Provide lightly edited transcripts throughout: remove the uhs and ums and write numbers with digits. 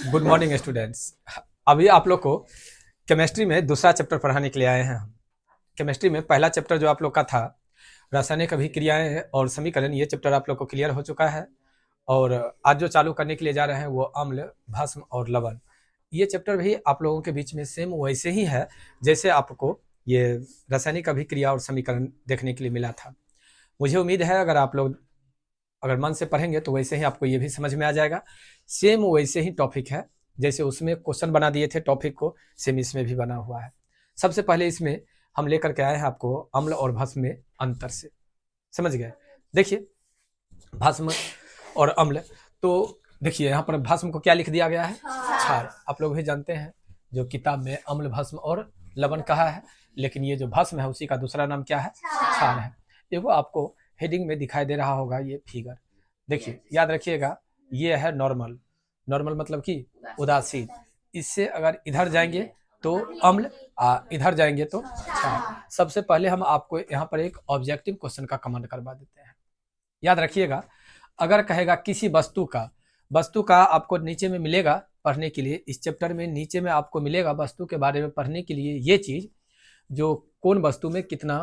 Good morning students. अभी आप लोग को केमिस्ट्री में दूसरा चैप्टर पढ़ाने के लिए आए हैं हम। केमिस्ट्री में पहला चैप्टर जो आप लोग का था रासायनिक अभिक्रियाएं और समीकरण, ये चैप्टर आप लोग को क्लियर हो चुका है। और आज जो चालू करने के लिए जा रहे हैं वो अम्ल, भस्म और लवण। ये चैप्टर भी आप लोगों के बीच में सेम वैसे ही है जैसे आपको ये रासायनिक अभिक्रिया और समीकरण देखने के लिए मिला था। मुझे उम्मीद है अगर मन से पढ़ेंगे तो वैसे ही आपको ये भी समझ में आ जाएगा। सेम वैसे ही टॉपिक है, जैसे उसमें क्वेश्चन बना दिए थे टॉपिक को, सेम इसमें भी बना हुआ है। सबसे पहले इसमें हम लेकर के आए हैं आपको अम्ल और भस्म में अंतर से, समझ गए। देखिए भस्म और अम्ल, तो देखिए यहाँ पर भस्म को क्या लिख दिया गया है, क्षार। आप लोग भी जानते हैं जो किताब में अम्ल, भस्म और लवण कहा है, लेकिन ये जो भस्म है उसी का दूसरा नाम क्या है, क्षार है। ये वो आपको हेडिंग में दिखाई दे रहा होगा ये फिगर। देखिए याद रखिएगा, ये है नॉर्मल। नॉर्मल मतलब कि उदासीन। इससे अगर इधर जाएंगे तो अम्ल, इधर जाएंगे तो क्षार। सबसे पहले हम आपको यहाँ पर एक ऑब्जेक्टिव क्वेश्चन का कमेंट करवा देते हैं। याद रखिएगा, अगर कहेगा किसी वस्तु का आपको नीचे में मिलेगा पढ़ने के लिए, इस चैप्टर में नीचे में आपको मिलेगा वस्तु के बारे में पढ़ने के लिए ये चीज, जो कौन वस्तु में कितना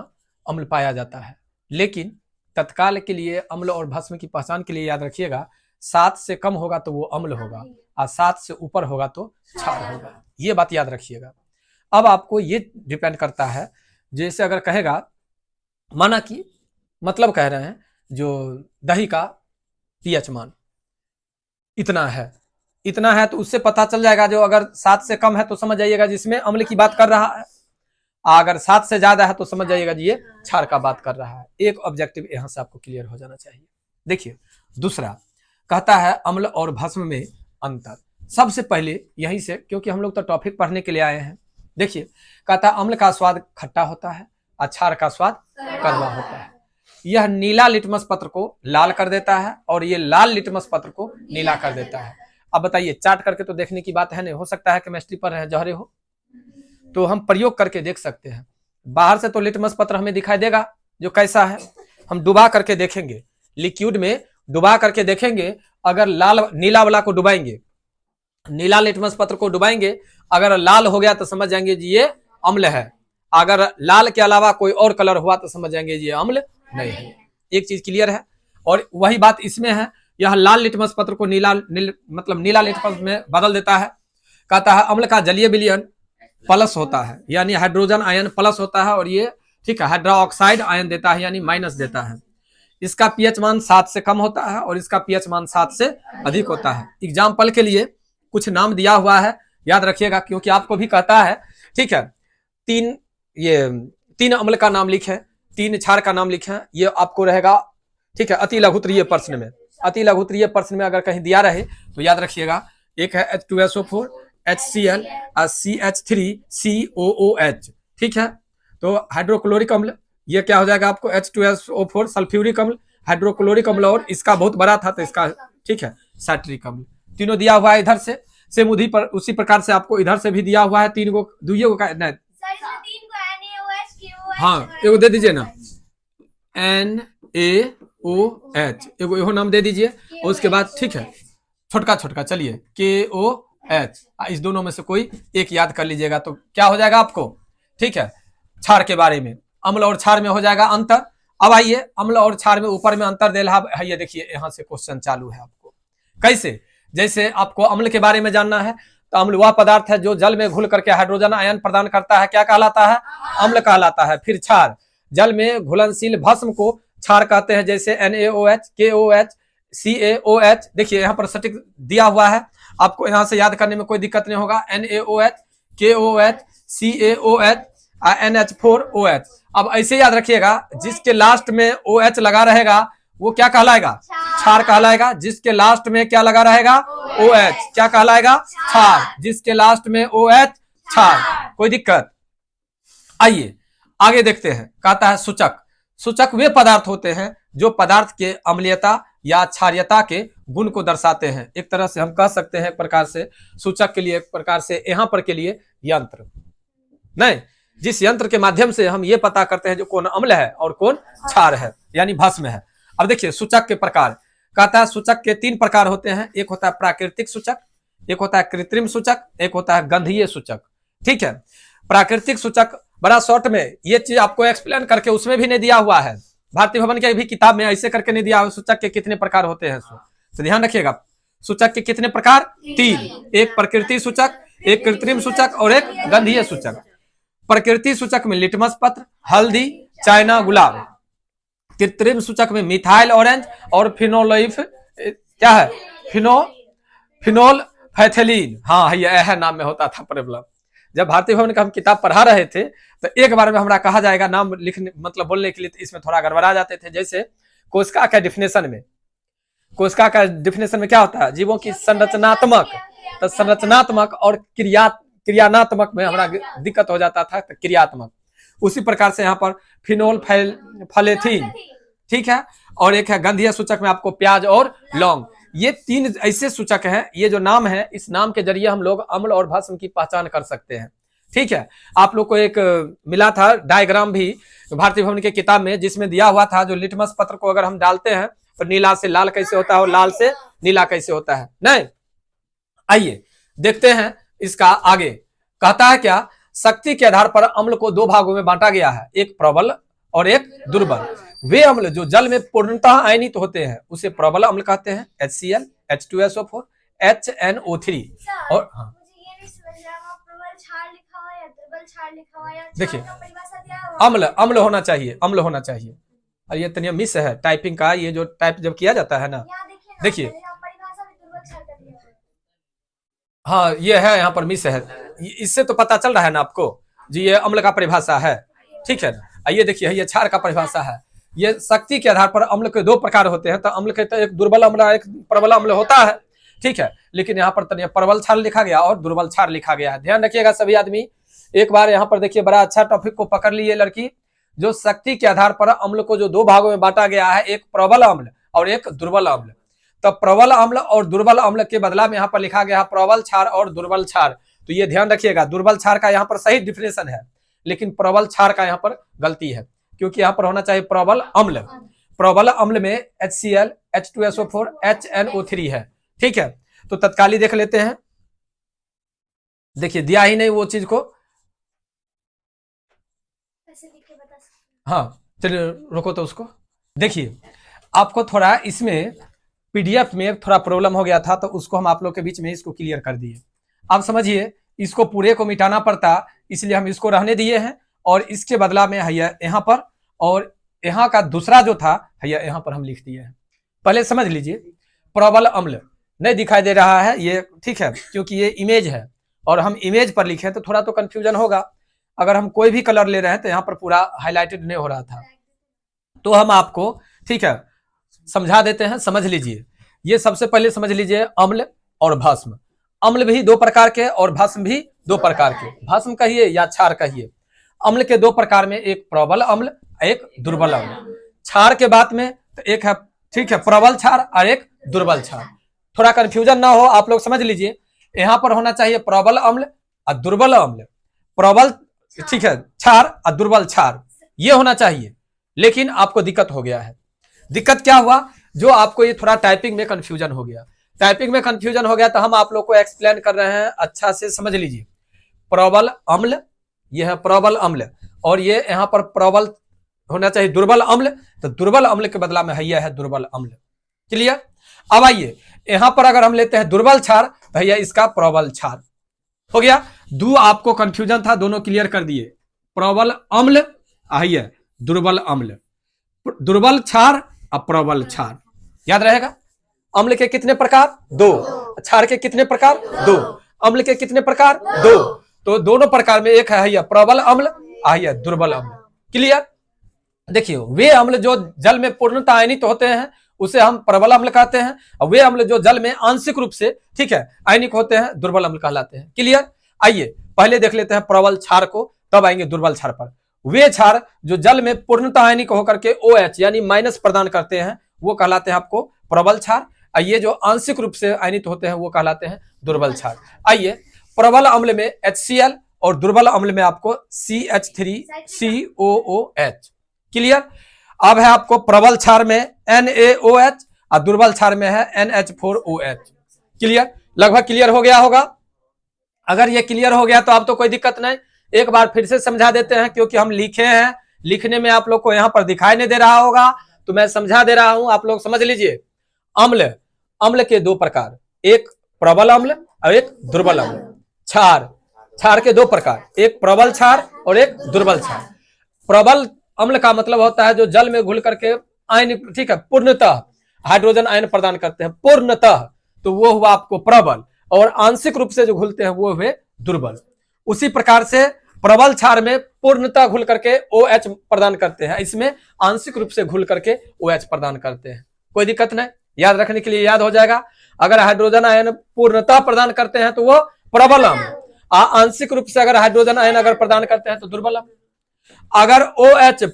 अम्ल पाया जाता है। लेकिन तत्काल के लिए अम्ल और भस्म की पहचान के लिए याद रखिएगा, 7 से कम होगा तो वो अम्ल होगा और 7 से ऊपर होगा तो क्षार होगा। ये बात याद रखिएगा। अब आपको ये डिपेंड करता है, जैसे अगर कहेगा, माना कि मतलब कह रहे हैं जो दही का पीएच मान इतना है तो उससे पता चल जाएगा, जो अगर 7 से कम है तो समझ जाइएगा जिसमें अम्ल की बात कर रहा है, अगर 7 से ज्यादा है तो समझ जाइएगा जी ये क्षार का बात कर रहा है। एक ऑब्जेक्टिव यहां से आपको क्लियर हो जाना चाहिए। देखिए दूसरा कहता है अम्ल और भस्म में अंतर। सबसे पहले यहीं से, क्योंकि हम लोग तो टॉपिक पढ़ने के लिए आए हैं। देखिए कहता है अम्ल का स्वाद खट्टा होता है और क्षार का स्वाद कड़वा होता है। यह नीला लिटमस पत्र को लाल कर देता है और ये लाल लिटमस पत्र को नीला कर देता है। अब बताइए, चार्ट करके तो देखने की बात है नहीं, हो सकता है केमिस्ट्री पर रहे जहरे हो तो हम प्रयोग करके देख सकते हैं। बाहर से तो लिटमस पत्र हमें दिखाई देगा जो कैसा है, हम डुबा करके देखेंगे, लिक्विड में डुबा करके देखेंगे। अगर लाल नीला वाला को डुबाएंगे, नीला लिटमस पत्र को डुबाएंगे, अगर लाल हो गया तो समझ जाएंगे जी ये अम्ल है। अगर लाल के अलावा कोई और कलर हुआ तो समझ जाएंगे जी ये अम्ल नहीं है। एक चीज क्लियर है। और वही बात इसमें है, यह लाल लिटमस पत्र को नीला लिटमस में बदल देता है। कहता है अम्ल का जलीय विलयन प्लस होता है, यानी हाइड्रोजन आयन प्लस होता है, और ये ठीक है हाइड्रोक्साइड आयन देता है यानी माइनस देता है। इसका पीएच मान 7 से कम होता है और इसका पीएच मान 7 से अधिक होता है। एग्जाम्पल के लिए कुछ नाम दिया हुआ है, याद रखिएगा, क्योंकि आपको भी कहता है, ठीक है, तीन अम्ल का नाम लिखे, 3 क्षार का नाम लिखे, ये आपको रहेगा, ठीक है, अति लघुत्तरीय प्रश्न में। अति लघुत्तरीय प्रश्न में अगर कहीं दिया रहे तो याद रखिएगा, एक है H2SO4, HCl और CH3COOH, ठीक है। तो हाइड्रोक्लोरिक अम्ल, ये क्या हो जाएगा आपको H2SO4 सल्फ्यूरिक अम्ल, हाइड्रोक्लोरिक अम्ल, और इसका बहुत बड़ा था तो इसका ठीक है साइट्रिक अम्ल। तीनों दिया हुआ है इधर से, सेम उसी प्रकार से आपको इधर से भी दिया हुआ है। 3 को दुइये को नहीं, हाँ एगो दे दीजिए ना, NaOH एगो नाम दे दीजिए। और उसके बाद ठीक है छोटका चलिए KOH, इस दोनों में से कोई एक याद कर लीजिएगा तो क्या हो जाएगा आपको, ठीक है। क्षार के बारे में अम्ल और क्षार में हो जाएगा अंतर। अब आइए अम्ल और क्षार में ऊपर में अंतर दे रहा है, ये देखिए यहां से क्वेश्चन चालू है आपको। कैसे, जैसे आपको अम्ल के बारे में जानना है तो अम्ल वह पदार्थ है जो जल में घुल करके हाइड्रोजन आयन प्रदान करता है, क्या कहलाता है, अम्ल कहलाता है। फिर क्षार, जल में घुलनशील भस्म को क्षार कहते हैं, जैसे NaOH, KOH, CaOH। देखिए यहाँ पर सटीक दिया हुआ है, आपको यहाँ से याद करने में कोई दिक्कत नहीं होगा। NaOH, KOH, CaOH, NH4OH। अब ऐसे याद रखिएगा, जिसके लास्ट में OH लगा रहेगा वो क्या कहलाएगा, क्षार कहलाएगा। जिसके लास्ट में क्या लगा रहेगा, OH, क्या कहलाएगा, क्षार। जिसके लास्ट में OH, क्षार। कोई दिक्कत? आइए आगे देखते हैं। कहता है सूचक वे पदार्थ होते हैं जो पदार्थ के अम्लीयता या क्षारीयता के गुण को दर्शाते हैं। एक तरह से हम कह सकते हैं एक प्रकार से सूचक के लिए, एक प्रकार से यहाँ पर के लिए यंत्र, नहीं, जिस यंत्र के माध्यम से हम ये पता करते हैं जो कौन अम्ल है और कौन क्षार है यानी भस्म है। अब देखिए सूचक के प्रकार, कहता है सूचक के 3 प्रकार होते हैं। एक होता है प्राकृतिक सूचक, एक होता है कृत्रिम सूचक, एक होता है गंधीय सूचक। ठीक है, प्राकृतिक सूचक बड़ा शॉर्ट में ये चीज आपको एक्सप्लेन करके उसमें भी नहीं दिया हुआ है, भारतीय भवन के भी किताब में ऐसे करके नहीं दिया हुआ सूचक के कितने प्रकार होते हैं। तो ध्यान रखिएगा, सूचक के कितने प्रकार? 3, एक प्रकृति सूचक, एक कृत्रिम सूचक और एक गंधीय सूचक। प्रकृति सूचक में लिटमस पत्र, हल्दी, चाइना गुलाब। कृत्रिम सूचक में मिथाइल ऑरेंज और फिनोलिफ, क्या है, फिनोल फैथेलीन। हाँ, यह नाम में होता था प्रॉब्लम। जब भारतीय भवन का हम किताब पढ़ा रहे थे तो एक बार में हमारा कहा जाएगा नाम लिखने मतलब बोलने के लिए, तो इसमें थोड़ा गड़बड़ा जाते थे। जैसे कोशिका का डिफिनेशन में, कोशिका का डिफिनेशन में क्या होता है? जीवों की संरचनात्मक, तो संरचनात्मक और क्रियानात्मक में हमारा दिक्कत हो जाता था, तो क्रियात्मक। उसी प्रकार से यहाँ पर फिनोल फलेथीन, ठीक है। और एक है गंधीय सूचक में आपको प्याज और लौंग। ये 3 ऐसे सूचक हैं, ये जो नाम है, इस नाम के जरिए हम लोग अम्ल और भस्म की पहचान कर सकते हैं। ठीक है, आप लोग को एक मिला था डायग्राम भी भारतीय भवन की किताब में, जिसमें दिया हुआ था जो लिटमस पत्र को अगर हम डालते हैं तो नीला से लाल कैसे होता है और लाल से नीला कैसे होता है। नहीं, आइए देखते हैं इसका आगे। कहता है क्या? शक्ति के आधार पर अम्ल को 2 भागों में बांटा गया है, एक प्रबल और एक दुर्बल। वे अम्ल जो जल में पूर्णतः आयनित होते हैं उसे प्रबल अम्ल कहते हैं, HCl, H2SO4, HNO3। और हाँ, देखिए अम्ल होना चाहिए, अम्ल होना चाहिए। और ये तनिया मिस है टाइपिंग का, ये जो टाइप जब किया जाता है ना, देखिए हाँ ये है, यहाँ पर मिस है, इससे तो पता चल रहा है ना आपको जी, ये अम्ल का परिभाषा है। ठीक है ना, आइए देखिए ये क्षार का परिभाषा है। ये शक्ति के आधार पर अम्ल के 2 प्रकार होते हैं, तो अम्ल के तो एक दुर्बल अम्ल एक प्रबल अम्ल होता है। ठीक है, लेकिन यहाँ पर तनिया प्रबल क्षार लिखा गया और दुर्बल क्षार लिखा गया है। ध्यान रखिएगा सभी आदमी, एक बार यहाँ पर देखिए बड़ा अच्छा टॉपिक को पकड़ ली है लड़की। जो शक्ति के आधार पर अम्ल को जो 2 भागों में बांटा गया है, एक प्रबल अम्ल और एक दुर्बल अम्ल। तो प्रबल अम्ल और दुर्बल अम्ल के बदला में यहाँ पर लिखा गया प्रबल क्षार और दुर्बल क्षार। तो ये ध्यान रखिएगा, दुर्बल क्षार का यहाँ पर सही डिफिनेशन है, लेकिन प्रबल क्षार का यहाँ पर गलती है, क्योंकि यहाँ पर होना चाहिए प्रबल अम्ल। प्रबल अम्ल में HCl, H2SO4, HNO3 है। ठीक है, तो तत्काली देख लेते हैं। देखिए दिया ही नहीं वो चीज को, हाँ चलिए रोको तो उसको। देखिए आपको थोड़ा इसमें PDF में थोड़ा प्रॉब्लम हो गया था, तो उसको हम आप लोग के बीच में इसको क्लियर कर दिए। आप समझिए, इसको पूरे को मिटाना पड़ता, इसलिए हम इसको रहने दिए हैं, और इसके बदला में है यहाँ पर, और यहाँ का दूसरा जो था है यहाँ पर हम लिख दिए हैं। पहले समझ लीजिए, प्रबल अम्ल नहीं दिखाई दे रहा है ये, ठीक है, क्योंकि ये इमेज है और हम इमेज पर लिखे तो थोड़ा तो कंफ्यूजन होगा। अगर हम कोई भी कलर ले रहे हैं तो यहाँ पर पूरा हाईलाइटेड नहीं हो रहा था, तो हम आपको ठीक है समझा देते हैं, समझ लीजिए। ये सबसे पहले समझ लीजिए अम्ल और भस्म। अम्ल भी 2 प्रकार के और भस्म भी 2 प्रकार के, भस्म कहिए या क्षार कहिए। अम्ल के 2 प्रकार में, एक प्रबल अम्ल, एक दुर्बल अम्ल। क्षार के बात में तो एक है, ठीक है, प्रबल क्षार और एक दुर्बल क्षार। थोड़ा कंफ्यूजन ना हो, आप लोग समझ लीजिए, यहाँ पर होना चाहिए प्रबल अम्ल और दुर्बल अम्ल, प्रबल ठीक है क्षार और दुर्बल क्षार, ये होना चाहिए। लेकिन आपको दिक्कत हो गया है। दिक्कत क्या हुआ? जो आपको ये थोड़ा टाइपिंग में कंफ्यूजन हो गया, टाइपिंग में कंफ्यूजन हो गया, तो हम आप लोग को एक्सप्लेन कर रहे हैं, अच्छा से समझ लीजिए। प्रबल अम्ल, यह है प्रबल अम्ल, और ये यहाँ पर प्रबल होना चाहिए दुर्बल अम्ल, तो दुर्बल अम्ल के बदला में है दुर्बल अम्ल। क्लियर? अब आइए यहाँ पर अगर हम लेते हैं दुर्बल क्षार, भैया इसका प्रबल क्षार हो गया। आपको कंफ्यूजन था, दोनों क्लियर कर दिए। प्रबल अम्ल आइए दुर्बल अम्ल, दुर्बल क्षार और प्रबल क्षार, याद रहेगा। अम्ल के कितने प्रकार? 2। क्षार के कितने प्रकार? 2। अम्ल के कितने प्रकार? 2। तो दोनों प्रकार में एक है प्रबल अम्ल, है दुर्बल अम्ल। क्लियर? देखिए, वे अम्ल जो जल में पूर्णतः आयनित होते हैं उसे हम प्रबल अम्ल कहते हैं, और वे अम्ल जो जल में आंशिक रूप से ठीक है आयनिक होते हैं दुर्बल अम्ल कहलाते हैं। क्लियर? आइए पहले देख लेते हैं प्रबल क्षार को, तब आएंगे दुर्बल क्षार पर। वे क्षार जो जल में पूर्णतः आयनिक होकर के OH यानी माइनस प्रदान करते हैं वो कहलाते हैं आपको प्रबल क्षार, और ये जो आंशिक रूप से आयनित होते हैं वो कहलाते हैं दुर्बल क्षार। आइए, प्रबल अम्ल में HCl और दुर्बल अम्ल में आपको CH3COOH। क्लियर? अब है आपको प्रबल क्षार में NaOH और दुर्बल क्षार में है NH4OH। क्लियर? लगभग क्लियर हो गया होगा। अगर ये क्लियर हो गया तो अब तो कोई दिक्कत नहीं। एक बार फिर से समझा देते हैं, क्योंकि हम लिखे हैं, लिखने में आप लोग को यहाँ पर दिखाई नहीं दे रहा होगा, तो मैं समझा दे रहा हूं, आप लोग समझ लीजिए। अम्ल, अम्ल के दो प्रकार, एक प्रबल अम्ल और एक दुर्बल अम्ल। क्षार, क्षार के दो प्रकार, एक प्रबल क्षार और एक दुर्बल क्षार। प्रबल अम्ल का मतलब होता है जो जल में घुल करके आयन, ठीक है, पूर्णतः हाइड्रोजन आयन प्रदान करते हैं, पूर्णतः, तो वो हुआ आपको प्रबल, और आंशिक रूप से जो घुलते हैं वो हुए दुर्बल। उसी प्रकार से प्रबल क्षार में पूर्णतः घुल करके OH प्रदान करते हैं, इसमें आंशिक रूप से घुल करके OH प्रदान करते हैं। कोई दिक्कत नहीं, याद रखने के लिए याद हो जाएगा। अगर हाइड्रोजन आयन पूर्णतः प्रदान करते हैं तो वो प्रबल अम्ल, आंशिक रूप से अगर हाइड्रोजन आयन अगर प्रदान करते हैं तो दुर्बल अम्ल। अगर OH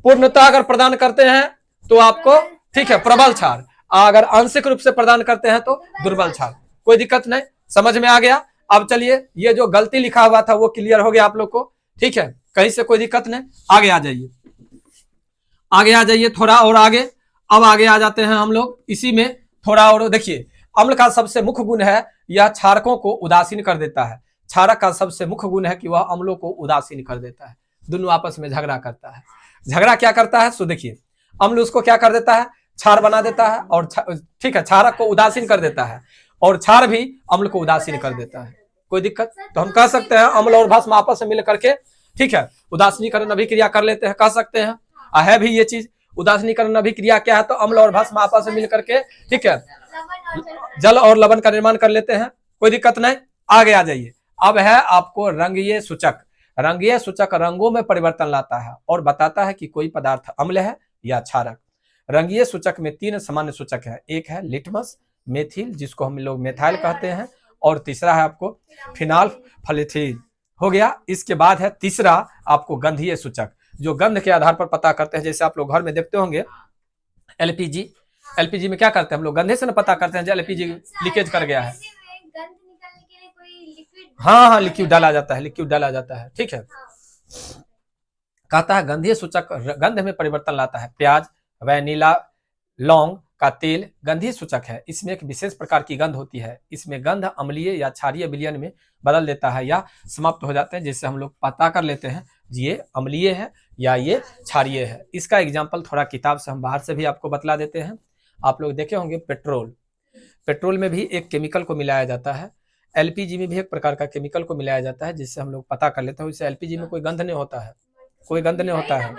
पूर्णतः अगर प्रदान करते हैं तो आपको, ठीक है, प्रबल क्षार, अगर आंशिक रूप से प्रदान करते हैं तो दुर्बल क्षार। कोई दिक्कत नहीं, समझ में आ गया। अब चलिए, ये जो गलती लिखा हुआ था वो क्लियर हो गया आप लोग को, ठीक है, कहीं से कोई दिक्कत नहीं। आगे आ जाइए, आगे आ जाइए, थोड़ा और आगे। अब आगे आ जाते हैं हम लोग, इसी में थोड़ा और देखिए। अम्ल का सबसे मुख्य गुण है यह क्षारकों को उदासीन कर देता है। क्षारक का सबसे मुख्य गुण है कि वह अम्लों को उदासीन कर देता है, दोनों आपस में झगड़ा करता है। झगड़ा क्या करता है, सो देखिए, अम्ल उसको क्या कर देता है, क्षार बना देता है, और ठीक है, क्षारक को उदासीन कर देता है, और क्षार भी अम्ल को उदासीन कर देता है। कोई दिक्कत, तो हम कह सकते हैं अम्ल और भस्म आपस में मिल करके, ठीक है, उदासीनीकरण अभिक्रिया कर लेते हैं, कह सकते हैं। है भी ये चीज, उदासीनीकरण अभिक्रिया क्या है, तो अम्ल और भस्म आपस में मिल करके, ठीक है, जल और लवण का निर्माण कर लेते हैं। कोई दिक्कत नहीं, आगे आ जाइए। अब है आपको रंगीय सूचक। रंगीय सूचक रंगों में परिवर्तन लाता है और बताता है कि कोई पदार्थ अम्ल है या क्षारक। रंगीय सूचक में 3 सामान्य सूचक है, एक है लिटमस, मेथिल जिसको हम लोग मेथाइल कहते हैं, और तीसरा है आपको फिनाल्फथलीन, हो गया। इसके बाद है तीसरा आपको गंधीय सूचक, जो गंध के आधार पर पता करते हैं। जैसे आप लोग घर में देखते होंगे एलपीजी, एलपीजी में क्या करते हैं हम लोग, गंधे से ना पता करते हैं जो एलपीजी लीकेज कर गया है। हाँ हाँ, लिक्विड डाला जाता है, लिक्विड डाला जाता है, ठीक है। कहता है गंधीय सूचक गंध में परिवर्तन लाता है। प्याज, वैनिला, लौंग का तेल गंधीय सूचक है। इसमें एक विशेष प्रकार की गंध होती है। इसमें गंध अम्लीय या क्षारीय विलयन में बदल देता है या समाप्त हो जाते हैं, जिससे हम लोग पता कर लेते हैं ये अम्लीय है या ये क्षारीय है। इसका एग्जाम्पल थोड़ा किताब से हम बाहर से भी आपको बतला देते हैं। आप लोग देखे होंगे पेट्रोल, पेट्रोल में भी एक केमिकल को मिलाया जाता है, एलपीजी में भी एक प्रकार का केमिकल को मिलाया जाता है, जिससे हम लोग पता कर लेते हैं। इससे एलपीजी में कोई गंध नहीं होता है, कोई गंध नहीं होता है,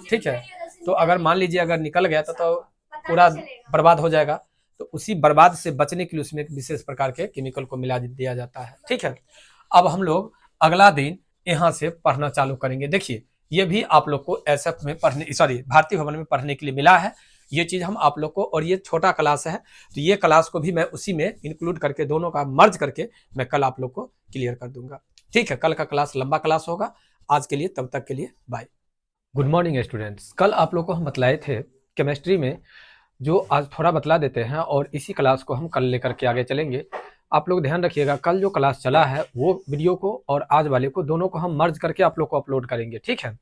ठीक है। तो अगर मान लीजिए अगर निकल गया तो पूरा बर्बाद हो जाएगा, तो उसी बर्बाद से बचने के लिए उसमें एक विशेष प्रकार के केमिकल को मिला दिया जाता है, ठीक है। अब हम लोग अगला दिन यहाँ से पढ़ना चालू करेंगे। देखिए, ये भी आप लोग को एसएफ में पढ़ने, सॉरी, भारतीय भवन में पढ़ने के लिए मिला है ये चीज हम आप लोग को, और ये छोटा क्लास है, तो ये क्लास को भी मैं उसी में इंक्लूड करके, दोनों का मर्ज करके मैं कल आप लोग को क्लियर कर दूंगा, ठीक है। कल का क्लास लंबा क्लास होगा। आज के लिए, तब तक के लिए बाय। Good morning students. कल आप लोग को हम बतलाए थे केमिस्ट्री में, जो आज थोड़ा बतला देते हैं, और इसी क्लास को हम कल लेकर के आगे चलेंगे। आप लोग ध्यान रखिएगा, कल जो क्लास चला है वो वीडियो को और आज वाले को दोनों को हम मर्ज करके आप लोग को अपलोड करेंगे, ठीक है।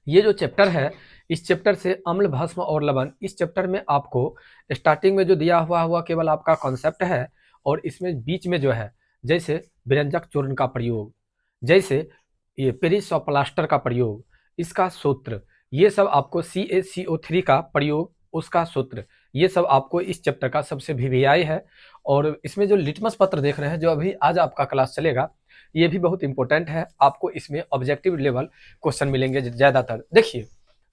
ये जो चैप्टर है, इस चैप्टर से अम्ल, भस्म और लवण, इस चैप्टर में आपको स्टार्टिंग में जो दिया हुआ केवल आपका कॉन्सेप्ट है, और इसमें बीच में जो है जैसे व्यंजक चूर्ण का प्रयोग, जैसे ये पेरिसोप्लास्टर का प्रयोग, इसका सूत्र, ये सब आपको CaCO3 का प्रयोग, उसका सूत्र, ये सब आपको इस चैप्टर का सबसे VVI है। और इसमें जो लिटमस पत्र देख रहे हैं, जो अभी आज आपका क्लास चलेगा, ये भी बहुत इंपॉर्टेंट है। आपको इसमें ऑब्जेक्टिव लेवल क्वेश्चन मिलेंगे ज्यादातर। देखिए,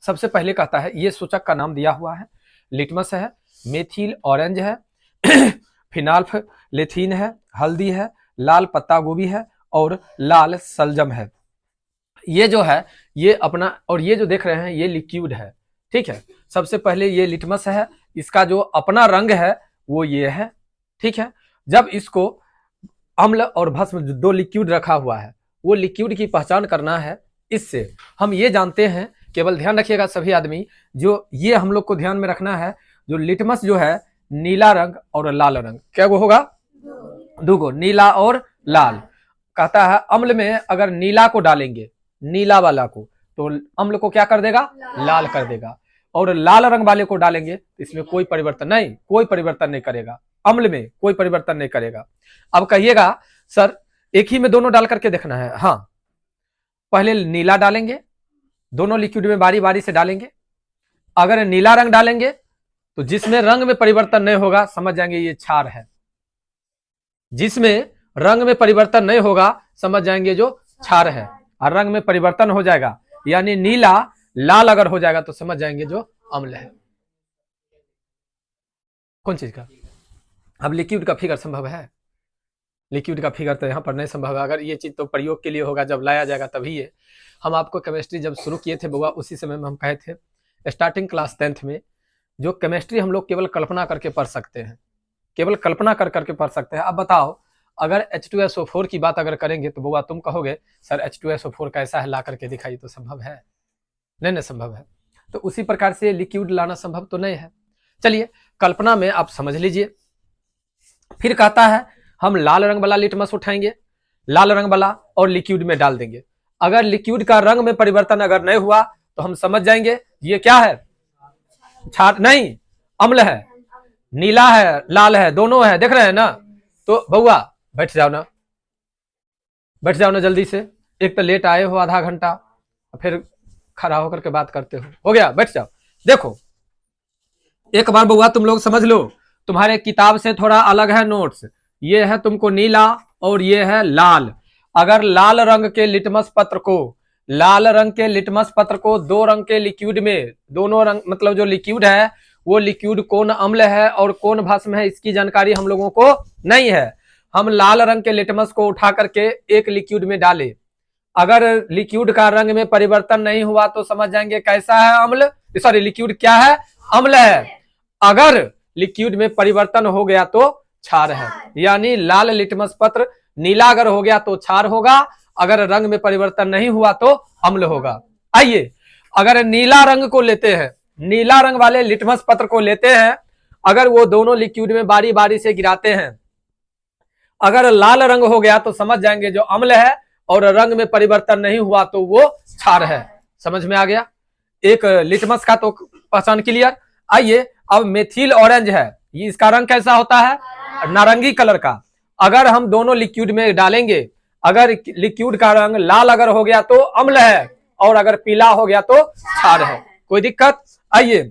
सबसे पहले कहता है, ये सूचक का नाम दिया हुआ है, लिटमस है, मेथिल ऑरेंज है, फिनाल्फथलीन है, हल्दी है, लाल पत्ता गोभी है, और लाल सलजम है। ये जो है ये अपना, और ये जो देख रहे हैं ये लिक्विड है, ठीक है। सबसे पहले ये लिटमस है, इसका जो अपना रंग है वो ये है, ठीक है। जब इसको अम्ल और भस्म, दो लिक्विड रखा हुआ है, वो लिक्विड की पहचान करना है। इससे हम ये जानते हैं, केवल ध्यान रखिएगा सभी आदमी, जो ये हम लोग को ध्यान में रखना है, जो लिटमस जो है नीला रंग और लाल रंग, क्या वो होगा, दो, नीला और लाल। कहता है अम्ल में अगर नीला को डालेंगे, नीला वाला को, तो अम्ल को क्या कर देगा, लाल कर देगा, और लाल रंग वाले को डालेंगे तो इसमें कोई परिवर्तन नहीं, कोई परिवर्तन नहीं करेगा। अम्ल में कोई परिवर्तन नहीं करेगा। अब कहिएगा सर एक ही में दोनों डाल करके देखना है। हाँ, पहले नीला डालेंगे, दोनों लिक्विड में बारी बारी से डालेंगे। अगर नीला रंग डालेंगे तो जिसमें रंग में परिवर्तन नहीं होगा समझ जाएंगे ये क्षार है। जिसमें रंग में परिवर्तन नहीं होगा समझ जाएंगे जो क्षार है। और रंग में परिवर्तन हो जाएगा यानी नीला लाल अगर हो जाएगा तो समझ जाएंगे जो अम्ल है। कौन चीज का? अब लिक्विड का फिगर संभव है? लिक्विड का फिगर तो यहाँ पर नहीं संभव है। अगर ये चीज तो प्रयोग के लिए होगा, जब लाया जाएगा तभी है। हम आपको केमिस्ट्री जब शुरू किए थे बउआ उसी समय में हम कहे थे स्टार्टिंग क्लास 10th में जो केमिस्ट्री हम लोग केवल कल्पना करके पढ़ सकते हैं, केवल कल्पना कर करके पढ़ सकते हैं। अब बताओ अगर H2SO4 की बात अगर करेंगे तो बउआ तुम कहोगे सर H2SO4 कैसा है, ला करके दिखाई, तो संभव है? नहीं संभव है। तो उसी प्रकार से लिक्विड लाना संभव तो नहीं है। चलिए कल्पना में आप समझ लीजिए। फिर कहता है हम लाल रंग वाला लिटमस उठाएंगे, लाल रंग वाला, और लिक्विड में डाल देंगे। अगर लिक्विड का रंग में परिवर्तन अगर नहीं हुआ तो हम समझ जाएंगे ये क्या है, क्षार नहीं, अम्ल है। नीला है लाल है दोनों है, देख रहे हैं ना। तो बउआ बैठ जाओ ना, बैठ जाओ ना जल्दी से। एक तो लेट आए हो आधा घंटा, फिर खड़ा होकर के बात करते हो गया, बैठ जाओ। देखो एक बार बउआ तुम लोग समझ लो, तुम्हारे किताब से थोड़ा अलग है नोट्स। ये है तुमको नीला और ये है लाल। अगर लाल रंग के लिटमस पत्र को, लाल रंग के लिटमस पत्र को दो रंग के लिक्विड में, दोनों रंग मतलब जो लिक्विड है वो लिक्विड कौन अम्ल है और कौन भस्म है इसकी जानकारी हम लोगों को नहीं है। हम लाल रंग के लिटमस को उठा करके एक लिक्विड में डाले, अगर लिक्विड का रंग में परिवर्तन नहीं हुआ तो समझ जाएंगे कैसा है, अम्ल, सॉरी लिक्विड क्या है, अम्ल है। अगर लिक्विड में परिवर्तन हो गया तो क्षार है। यानी लाल लिटमस पत्र नीला अगर हो गया तो क्षार होगा, अगर रंग में परिवर्तन नहीं हुआ तो अम्ल होगा। आइए अगर नीला रंग को लेते हैं, नीला रंग वाले लिटमस पत्र को लेते हैं, अगर वो दोनों लिक्विड में बारी बारी से गिराते हैं, अगर लाल रंग हो गया तो समझ जाएंगे जो अम्ल है, और रंग में परिवर्तन नहीं हुआ तो वो क्षार है। समझ में आ गया? एक लिटमस का तो पहचान क्लियर। आइए अब मेथिल ऑरेंज है, ये इसका रंग कैसा होता है, नारंगी कलर का। अगर हम दोनों लिक्विड में डालेंगे, अगर लिक्विड का रंग लाल अगर हो गया तो अम्ल है, और अगर पीला हो गया तो क्षार है। कोई दिक्कत? आइए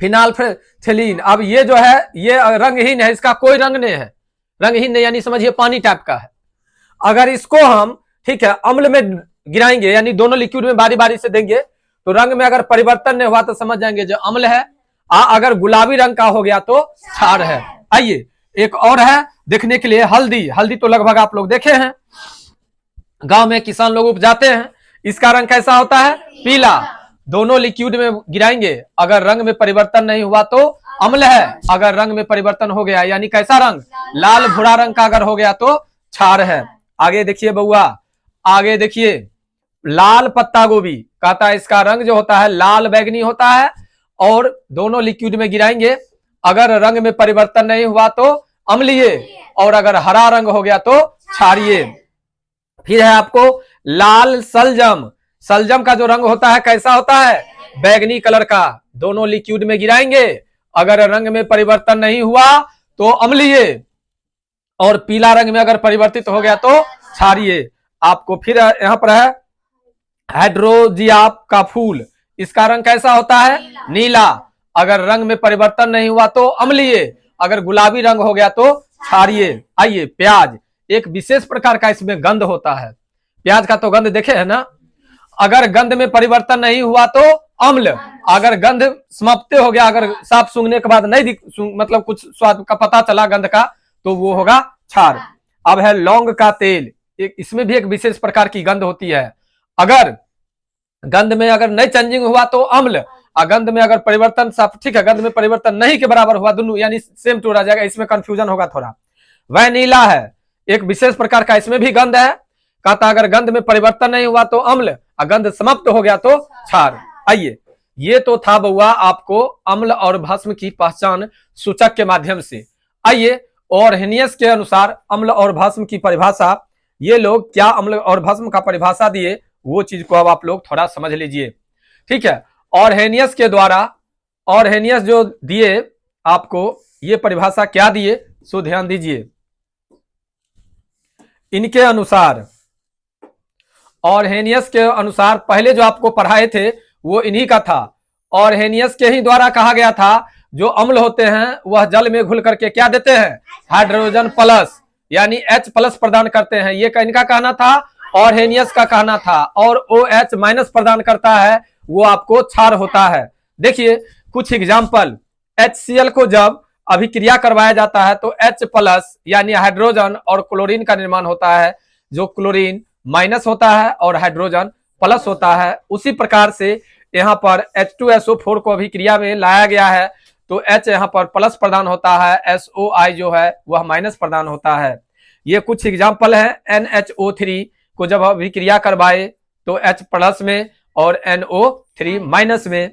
फिनाल्फथलीन, अब ये जो है ये रंगहीन है, इसका कोई रंग नहीं है, रंगहीन नहीं यानी समझिए पानी टाइप का है। अगर इसको हम ठीक है अम्ल में गिराएंगे यानी दोनों लिक्विड में बारी बारी से देंगे तो रंग में अगर परिवर्तन नहीं हुआ तो समझ जाएंगे जो अम्ल है। अगर गुलाबी रंग का हो गया तो क्षार है। आइए एक और है देखने के लिए, हल्दी। हल्दी तो लगभग आप लोग देखे हैं, गांव में किसान लोग उपजाते हैं। इसका रंग कैसा होता है, पीला। दोनों लिक्विड में गिराएंगे, अगर रंग में परिवर्तन नहीं हुआ तो अम्ल है, अगर रंग में परिवर्तन हो गया यानी कैसा रंग, लाल भूरा रंग का अगर हो गया तो क्षार है। आगे देखिए बउआ, आगे देखिए लाल पत्ता गोभी, कहता है इसका रंग जो होता है लाल बैगनी होता है, और दोनों लिक्विड में गिराएंगे, अगर रंग में परिवर्तन नहीं हुआ तो अम्लीय, और अगर हरा रंग हो गया तो क्षारीय। फिर है आपको लाल सलजम। सलजम का जो रंग होता है कैसा होता है, बैगनी कलर का। दोनों लिक्विड में गिराएंगे, अगर रंग में परिवर्तन नहीं हुआ तो अम्लीय, और पीला रंग में अगर परिवर्तित हो गया तो क्षारीय। आपको फिर यहाँ पर है हाइड्रोजियाप का फूल, इसका रंग कैसा होता है, नीला। अगर रंग में परिवर्तन नहीं हुआ तो अम्लीय, अगर गुलाबी रंग हो गया तो क्षारीय। आइए प्याज, एक विशेष प्रकार का इसमें गंध होता है। प्याज का तो गंध देखे है ना, अगर गंध में परिवर्तन नहीं हुआ तो अम्ल, अगर गंध समाप्त हो गया, अगर साफ सूंघने के बाद नहीं मतलब कुछ स्वाद का पता चला गंध का, तो वो होगा क्षार। अब है लौंग का तेल, इसमें भी एक विशेष प्रकार की गंध होती है। अगर गंध में अगर नहीं चेंजिंग हुआ तो अम्ल, और गंध में अगर परिवर्तन साफ ठीक है, गंध में परिवर्तन नहीं के बराबर हुआ दोनों यानी सेम टू रह जाएगा, इसमें कंफ्यूजन होगा थोड़ा। वह नीला है, एक विशेष प्रकार का इसमें भी गंध है। कहता अगर गंध में परिवर्तन नहीं हुआ तो अम्ल, और गंध समाप्त हो गया तो क्षार। आइए ये तो था बउआ आपको अम्ल और भस्म की पहचान सूचक के माध्यम से। आइए ऑरहेनियस के अनुसार अम्ल और भस्म की परिभाषा, ये लोग क्या अम्ल और भस्म का परिभाषा दिए वो चीज को अब आप लोग थोड़ा समझ लीजिए। ठीक है, ऑरहेनियस के द्वारा, ऑरहेनियस जो दिए आपको ये परिभाषा क्या दिए, सो ध्यान दीजिए। इनके अनुसार और हेनियस के अनुसार, पहले जो आपको पढ़ाए थे वो इन्हीं का था, और हेनियस के ही द्वारा कहा गया था जो अम्ल होते हैं वह जल में घुल करके क्या देते हैं, हाइड्रोजन प्लस यानी H प्लस प्रदान करते हैं, ये इनका कहना था और हेनियस का कहना था। और OH माइनस प्रदान करता है, वो आपको क्षार होता है। देखिए कुछ एग्जाम्पल, HCl को जब अभिक्रिया करवाया जाता है तो H प्लस यानी हाइड्रोजन और क्लोरीन का निर्माण होता है, जो क्लोरीन माइनस होता है और हाइड्रोजन प्लस होता है। उसी प्रकार से यहाँ पर H2SO4 को अभिक्रिया में लाया गया है तो H यहाँ पर प्लस प्रदान होता है, SOI जो है वह माइनस प्रदान होता है। ये कुछ एग्जाम्पल है। NHO3 को जब अभिक्रिया करवाए तो H प्लस में और NO3 माइनस में।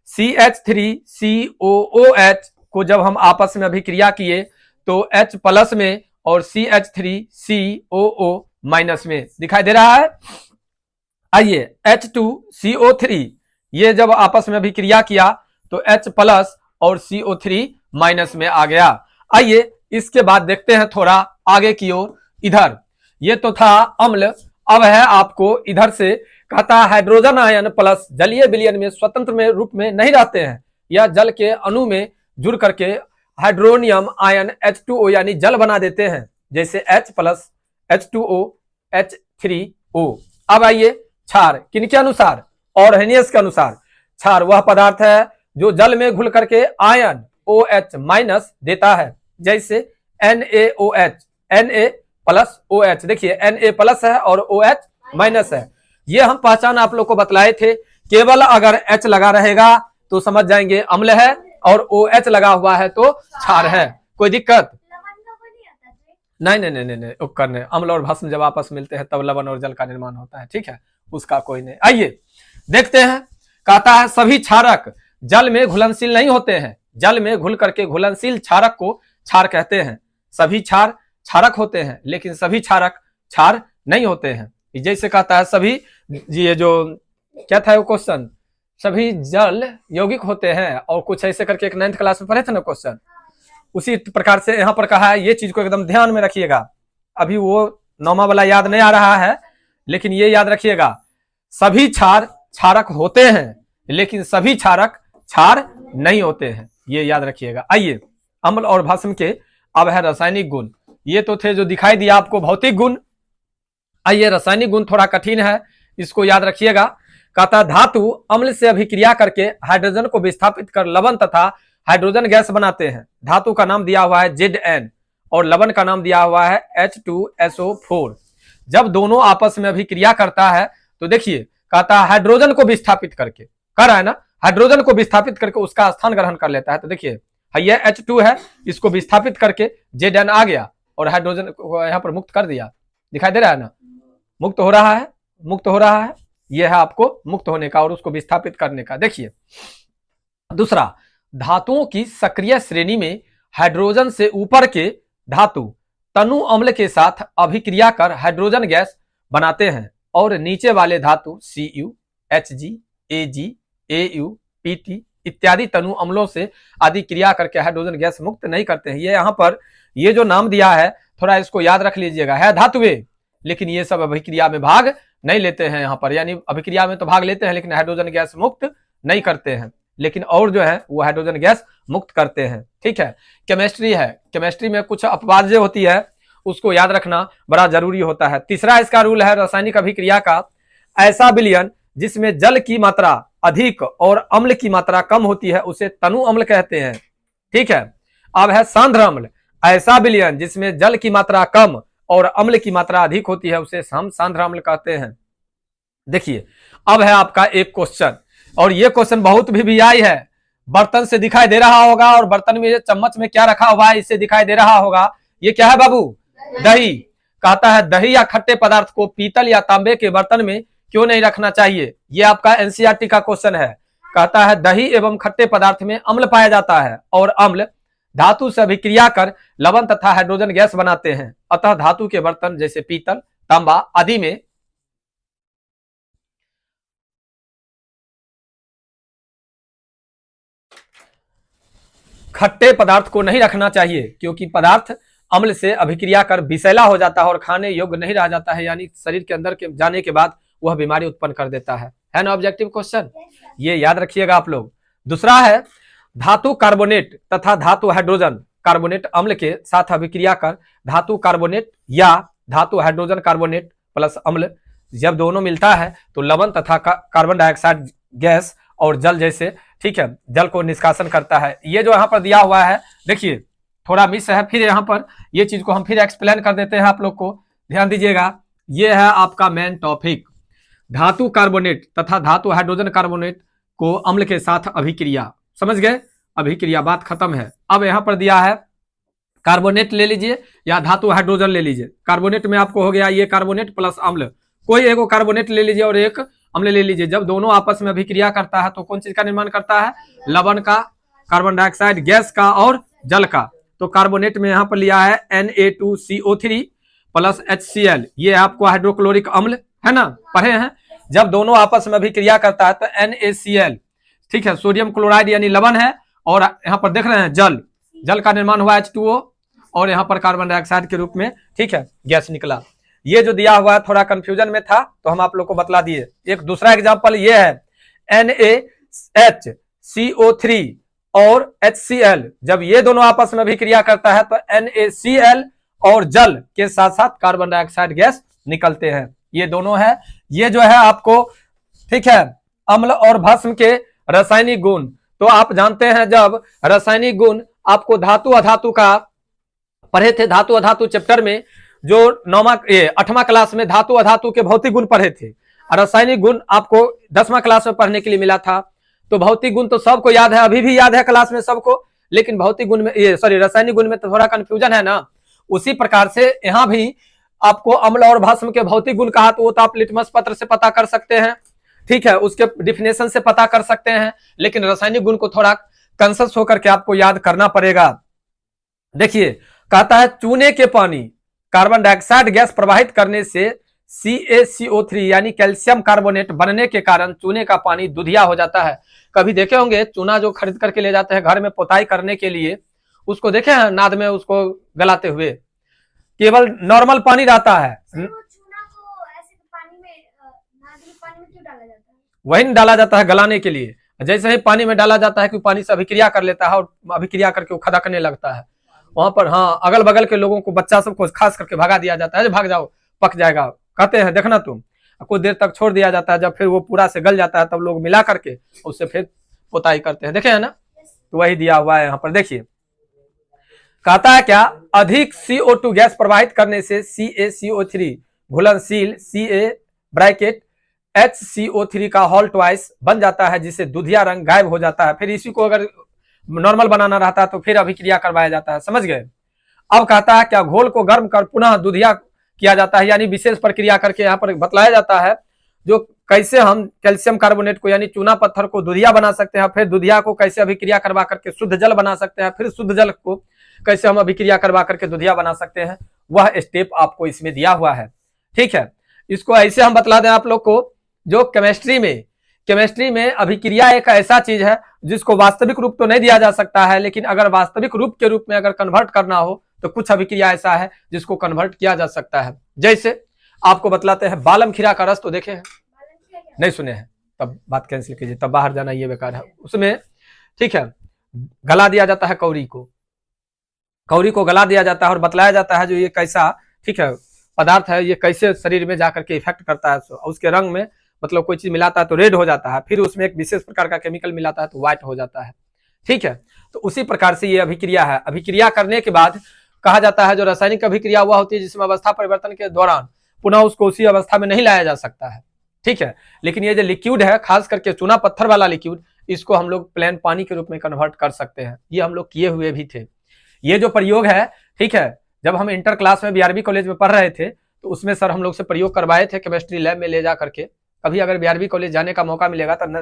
CH3COOH को जब हम आपस में अभिक्रिया किए तो H प्लस में और CH3COO माइनस में। दिखाई दे रहा है। आइए H2CO3 ये जब आपस में अभिक्रिया किया तो H प्लस और CO3 माइनस में आ गया। आइए इसके बाद देखते हैं थोड़ा आगे की ओर। इधर ये तो था अम्ल, अब है आपको इधर से कहता है हाइड्रोजन आयन प्लस जलीय विलयन में स्वतंत्र में रूप में नहीं रहते हैं, या जल के अणु में जुड़ करके हाइड्रोनियम आयन H2O यानी जल बना देते हैं, जैसे H प्लस H2O H3O। अब आइए क्षार, किनके अनुसार, और हेनियस के अनुसार। क्षार वह पदार्थ है जो जल में घुल करके आयन OH माइनस देता है, जैसे NaOH, Na प्लस OH। देखिए Na प्लस है और OH माइनस है। ये हम पहचान आप लोग को बतलाए थे। केवल अगर H लगा रहेगा तो समझ जाएंगे अम्ल है, और OH लगा हुआ है तो क्षार है। कोई दिक्कत नहीं नहीं नहीं नहीं, उपकरण अम्ल और भस्म जब आपस में मिलते हैं तब लवण और जल का निर्माण होता है, ठीक है, उसका कोई नहीं। आइए देखते हैं। कहता है सभी क्षारक जल में घुलनशील नहीं होते हैं, जल में घुल करके घुलनशील क्षारक को क्षार कहते हैं। सभी क्षार क्षारक होते हैं लेकिन सभी क्षारक क्षार नहीं होते हैं। जैसे कहता है सभी, ये जो क्या था वो क्वेश्चन, सभी जल यौगिक होते हैं, और कुछ ऐसे करके एक 9th क्लास में पढ़े थे ना क्वेश्चन, उसी प्रकार से यहाँ पर कहा है। ये चीज को एकदम ध्यान में रखिएगा। अभी वो 9वां वाला याद नहीं आ रहा है, लेकिन ये याद रखिएगा, सभी क्षार क्षारक होते हैं लेकिन सभी क्षारक क्षार नहीं होते हैं, ये याद रखिएगा। आइए अम्ल और भस्म के अब है रासायनिक गुण। ये तो थे जो दिखाई दिया आपको भौतिक गुण। आइए रासायनिक गुण थोड़ा कठिन है, इसको याद रखिएगा। कहता धातु अम्ल से अभिक्रिया करके हाइड्रोजन को विस्थापित कर लवण तथा हाइड्रोजन गैस बनाते हैं। धातु का नाम दिया हुआ है Zn और लवण का नाम दिया हुआ है H2SO4। जब दोनों आपस में अभिक्रिया करता है तो देखिए कहता है हाइड्रोजन को विस्थापित करके, कर रहा है ना, हाइड्रोजन को विस्थापित करके उसका स्थान ग्रहण कर लेता है। तो देखिए ये H2 है, इसको विस्थापित करके Zn आ गया और हाइड्रोजन को यहाँ पर मुक्त कर दिया। दिखाई दे रहा है ना, मुक्त हो रहा है, मुक्त हो रहा है। यह है आपको मुक्त होने का और उसको विस्थापित करने का। देखिए दूसरा, धातुओं की सक्रिय श्रेणी में हाइड्रोजन से ऊपर के धातु तनु अम्ल के साथ अभिक्रिया कर हाइड्रोजन गैस बनाते हैं, और नीचे वाले धातु Cu, Hg, Ag, Au, Pt इत्यादि तनु अम्लों से आदि क्रिया करके हाइड्रोजन गैस मुक्त नहीं करते हैं। ये यहाँ पर ये जो नाम दिया है थोड़ा इसको याद रख लीजिएगा, है धातुएं, लेकिन ये सब अभिक्रिया में भाग नहीं लेते हैं यहाँ पर, यानी अभिक्रिया में तो भाग लेते हैं लेकिन हाइड्रोजन गैस मुक्त नहीं करते हैं, लेकिन और जो है वो हाइड्रोजन गैस मुक्त करते हैं। ठीक है, केमिस्ट्री है, केमिस्ट्री में कुछ अपवाद्य होती है, उसको याद रखना बड़ा जरूरी होता है। तीसरा इसका रूल है रासायनिक अभिक्रिया का, ऐसा विलयन जिसमें जल की मात्रा अधिक और अम्ल की मात्रा कम होती है उसे तनु अम्ल कहते हैं। ठीक है, अब है सांद्र अम्ल, ऐसा विलयन जिसमें जल की मात्रा कम और अम्ल की मात्रा अधिक होती है उसे हम सांद्र अम्ल कहते हैं। देखिए अब है आपका एक क्वेश्चन, और ये क्वेश्चन बहुत भी आई है। बर्तन से दिखाई दे रहा होगा, और बर्तन में चम्मच में क्या रखा हुआ है इससे दिखाई दे रहा होगा। ये क्या है बाबू? दही। कहता है दही या खट्टे पदार्थ को पीतल या तांबे के बर्तन में क्यों नहीं रखना चाहिए। ये आपका एनसीईआरटी का क्वेश्चन है। कहता है दही एवं खट्टे पदार्थ में अम्ल पाया जाता है, और अम्ल धातु से अभिक्रिया कर लवण तथा हाइड्रोजन गैस बनाते हैं, अतः धातु के बर्तन जैसे पीतल, तांबा आदि में खट्टे पदार्थ को नहीं रखना चाहिए, क्योंकि पदार्थ अम्ल से अभिक्रिया कर विषैला हो जाता है और खाने योग्य नहीं रह जाता है, यानी शरीर के अंदर के जाने के बाद वह बीमारी उत्पन्न कर देता है ना ऑब्जेक्टिव क्वेश्चन, ये याद रखिएगा आप लोग। दूसरा है धातु कार्बोनेट तथा धातु हाइड्रोजन कार्बोनेट अम्ल के साथ अभिक्रिया कर धातु कार्बोनेट या धातु हाइड्रोजन कार्बोनेट प्लस अम्ल जब दोनों मिलता है तो लवण तथा कार्बन डाइऑक्साइड गैस और जल जैसे, ठीक है, जल को निष्कासन करता है। ये जो यहाँ पर दिया हुआ है देखिए थोड़ा मिस है, फिर यहाँ पर ये चीज को हम फिर एक्सप्लेन कर देते हैं आप लोग को, ध्यान दीजिएगा। ये है आपका मेन टॉपिक, धातु कार्बोनेट तथा धातु हाइड्रोजन कार्बोनेट को अम्ल के साथ अभिक्रिया, समझ गए, अभिक्रिया, बात खत्म है। अब यहाँ पर दिया है कार्बोनेट ले लीजिए या धातु हाइड्रोजन ले लीजिए। कार्बोनेट में आपको हो गया ये कार्बोनेट प्लस अम्ल, कोई एक कार्बोनेट ले लीजिए और एक अम्ल ले लीजिए। जब दोनों आपस में अभिक्रिया करता है तो कौन चीज का निर्माण करता है, लवण का, कार्बन डाइऑक्साइड गैस का और जल का। तो कार्बोनेट में यहाँ पर लिया है Na2CO3 प्लस HCl, ये आपको हाइड्रोक्लोरिक अम्ल है ना, पढ़े हैं। जब दोनों आपस में अभिक्रिया करता है तो NaCl, ठीक है, सोडियम क्लोराइड यानी लवण है, और यहाँ पर देख रहे हैं जल, जल का निर्माण हुआ H2O और यहाँ पर कार्बन डाइऑक्साइड के रूप में, ठीक है, गैस निकला। ये जो दिया हुआ है थोड़ा कंफ्यूजन में था तो हम आप लोग को बतला दिए। एक दूसरा एग्जांपल ये है NaHCO3 और HCl, जब ये दोनों आपस में अभिक्रिया करता है तो NaCl और जल के साथ साथ कार्बन डाइऑक्साइड गैस निकलते हैं। ये दोनों है, ये जो है आपको, ठीक है, अम्ल और भस्म के रासायनिक गुण। तो आप जानते हैं जब रासायनिक गुण आपको धातु अधातु का पढ़े थे, धातु अधातु चैप्टर में जो 8वां क्लास में धातु अधातु के भौतिक गुण पढ़े थे, रासायनिक गुण आपको 10वां क्लास में पढ़ने के लिए मिला था। तो भौतिक गुण तो सबको याद है, अभी भी याद है क्लास में सबको, लेकिन भौतिक गुण में रासायनिक गुण में तो थोड़ा कंफ्यूजन है ना। उसी प्रकार से यहाँ भी आपको अम्ल और भस्म के भौतिक गुण कहा तो वो तो आप लिटमस पत्र से पता कर सकते हैं, ठीक है, उसके डिफिनेशन से पता कर सकते हैं, लेकिन रासायनिक गुण को थोड़ा कंसस होकर के आपको याद करना पड़ेगा। देखिए कहता है चूने के पानी कार्बन डाइऑक्साइड गैस प्रवाहित करने से CaCO3 यानी कैल्शियम कार्बोनेट बनने के कारण चूने का पानी दुधिया हो जाता है। कभी देखे होंगे चूना जो खरीद करके ले जाते हैं घर में पोताई करने के लिए, उसको देखे हैं नाद में उसको गलाते हुए, केवल नॉर्मल पानी रहता है, चूना को ऐसे पानी में, नाद में पानी में क्यों डाला जाता है? वही डाला जाता है गलाने के लिए। जैसे ही पानी में डाला जाता है कि पानी से अभिक्रिया कर लेता है और अभिक्रिया करके वो खदकने लगता है, वहां पर हाँ अगल बगल के लोगों को, बच्चा सबको खास करके भगा दिया जाता है, भाग जाओ पक जाएगा, कहते हैं देखना तुम, कुछ देर तक छोड़ दिया जाता है, जब फिर वो पूरा से गल जाता है तब लोग मिला करके उससे फिर पोताई करते हैं, देखे है ना। तो वही दिया हुआ है यहाँ पर, देखिए कहता है क्या, अधिक CO2 गैस प्रवाहित करने से CaCO3 घुलनशील HCO3 का होल ट्वाइस बन जाता है, जिससे दुधिया रंग गायब हो जाता है। फिर इसी को अगर नॉर्मल बनाना रहता है तो फिर अभिक्रिया करवाया जाता है, समझ गए। अब कहता है क्या, घोल को गर्म कर पुनः दुधिया किया जाता है, यानी विशेष प्रक्रिया करके यहाँ पर बतलाया जाता है जो कैसे हम कैल्शियम कार्बोनेट को यानी चूना पत्थर को दुधिया बना सकते हैं, फिर दुधिया को कैसे अभिक्रिया करवा करके शुद्ध जल बना सकते हैं, फिर शुद्ध जल को कैसे हम अभिक्रिया करवा करके दुधिया बना सकते हैं, वह स्टेप आपको इसमें दिया हुआ है, ठीक है। इसको ऐसे हम बतला दें आप लोग को, जो केमिस्ट्री में अभिक्रिया एक ऐसा चीज है जिसको वास्तविक रूप तो नहीं दिया जा सकता है, लेकिन अगर वास्तविक रूप के रूप में अगर कन्वर्ट करना हो तो कुछ अभिक्रिया ऐसा है जिसको कन्वर्ट किया जा सकता है। जैसे आपको बतलाते हैं बालम खीरा का रस, तो देखे हैं, नहीं सुने हैं, तब बात कैंसिल कीजिए, तब बाहर जाना ये बेकार है। उसमें ठीक है गला दिया जाता है, कौड़ी को गला दिया जाता है और बतलाया जाता है जो ये कैसा, ठीक है, पदार्थ है, ये कैसे शरीर में जाकर के इफेक्ट करता है। उसके रंग में मतलब कोई चीज मिलाता है तो रेड हो जाता है, फिर उसमें एक विशेष प्रकार का केमिकल मिलाता है तो व्हाइट हो जाता है, ठीक है। तो उसी प्रकार से ये अभिक्रिया है। अभिक्रिया करने के बाद कहा जाता है जो रासायनिक अभिक्रिया हुआ होती है जिसमें अवस्था परिवर्तन के दौरान पुनः उसको उसी अवस्था में नहीं लाया जा सकता है, ठीक है। लेकिन ये जो लिक्विड है, खास करके चूना पत्थर वाला लिक्विड, इसको हम लोग प्लेन पानी के रूप में कन्वर्ट कर सकते हैं। ये हम लोग किए हुए भी थे। ये जो प्रयोग है, ठीक है, जब हम इंटर क्लास में बीआरबी कॉलेज में पढ़ रहे थे तो उसमें सर हम लोग से प्रयोग करवाए थे केमिस्ट्री लैब में ले जा करके। कभी अगर बीआरबी कॉलेज जाने का मौका मिलेगा तो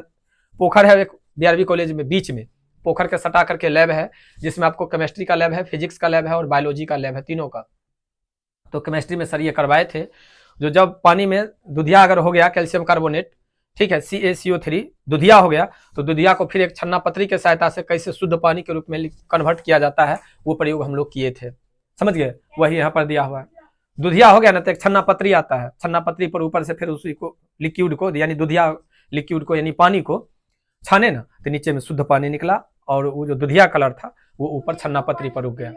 पोखर है एक बीआरबी कॉलेज में, बीच में पोखर के सटा करके लैब है जिसमें आपको केमिस्ट्री का लैब है, फिजिक्स का लैब है और बायोलॉजी का लैब है, तीनों का। तो केमिस्ट्री में सर ये करवाए थे, जो जब पानी में दुधिया अगर हो गया कैल्शियम कार्बोनेट ठीक है, CaCO3 दुधिया हो गया, तो दुधिया को फिर एक छन्ना पत्री के सहायता से कैसे शुद्ध पानी के रूप में कन्वर्ट किया जाता है, वो प्रयोग हम लोग किए थे, समझ गए, वही यहाँ पर दिया हुआ है। दुधिया हो गया ना, तो एक छन्ना पत्री आता है, छन्ना पत्री पर ऊपर से फिर उसी को लिक्विड को यानी दुधिया लिक्विड को यानी पानी को छाने ना, तो नीचे में शुद्ध पानी निकला और वो जो दुधिया कलर था वो ऊपर छन्ना पत्री पर रुक गया।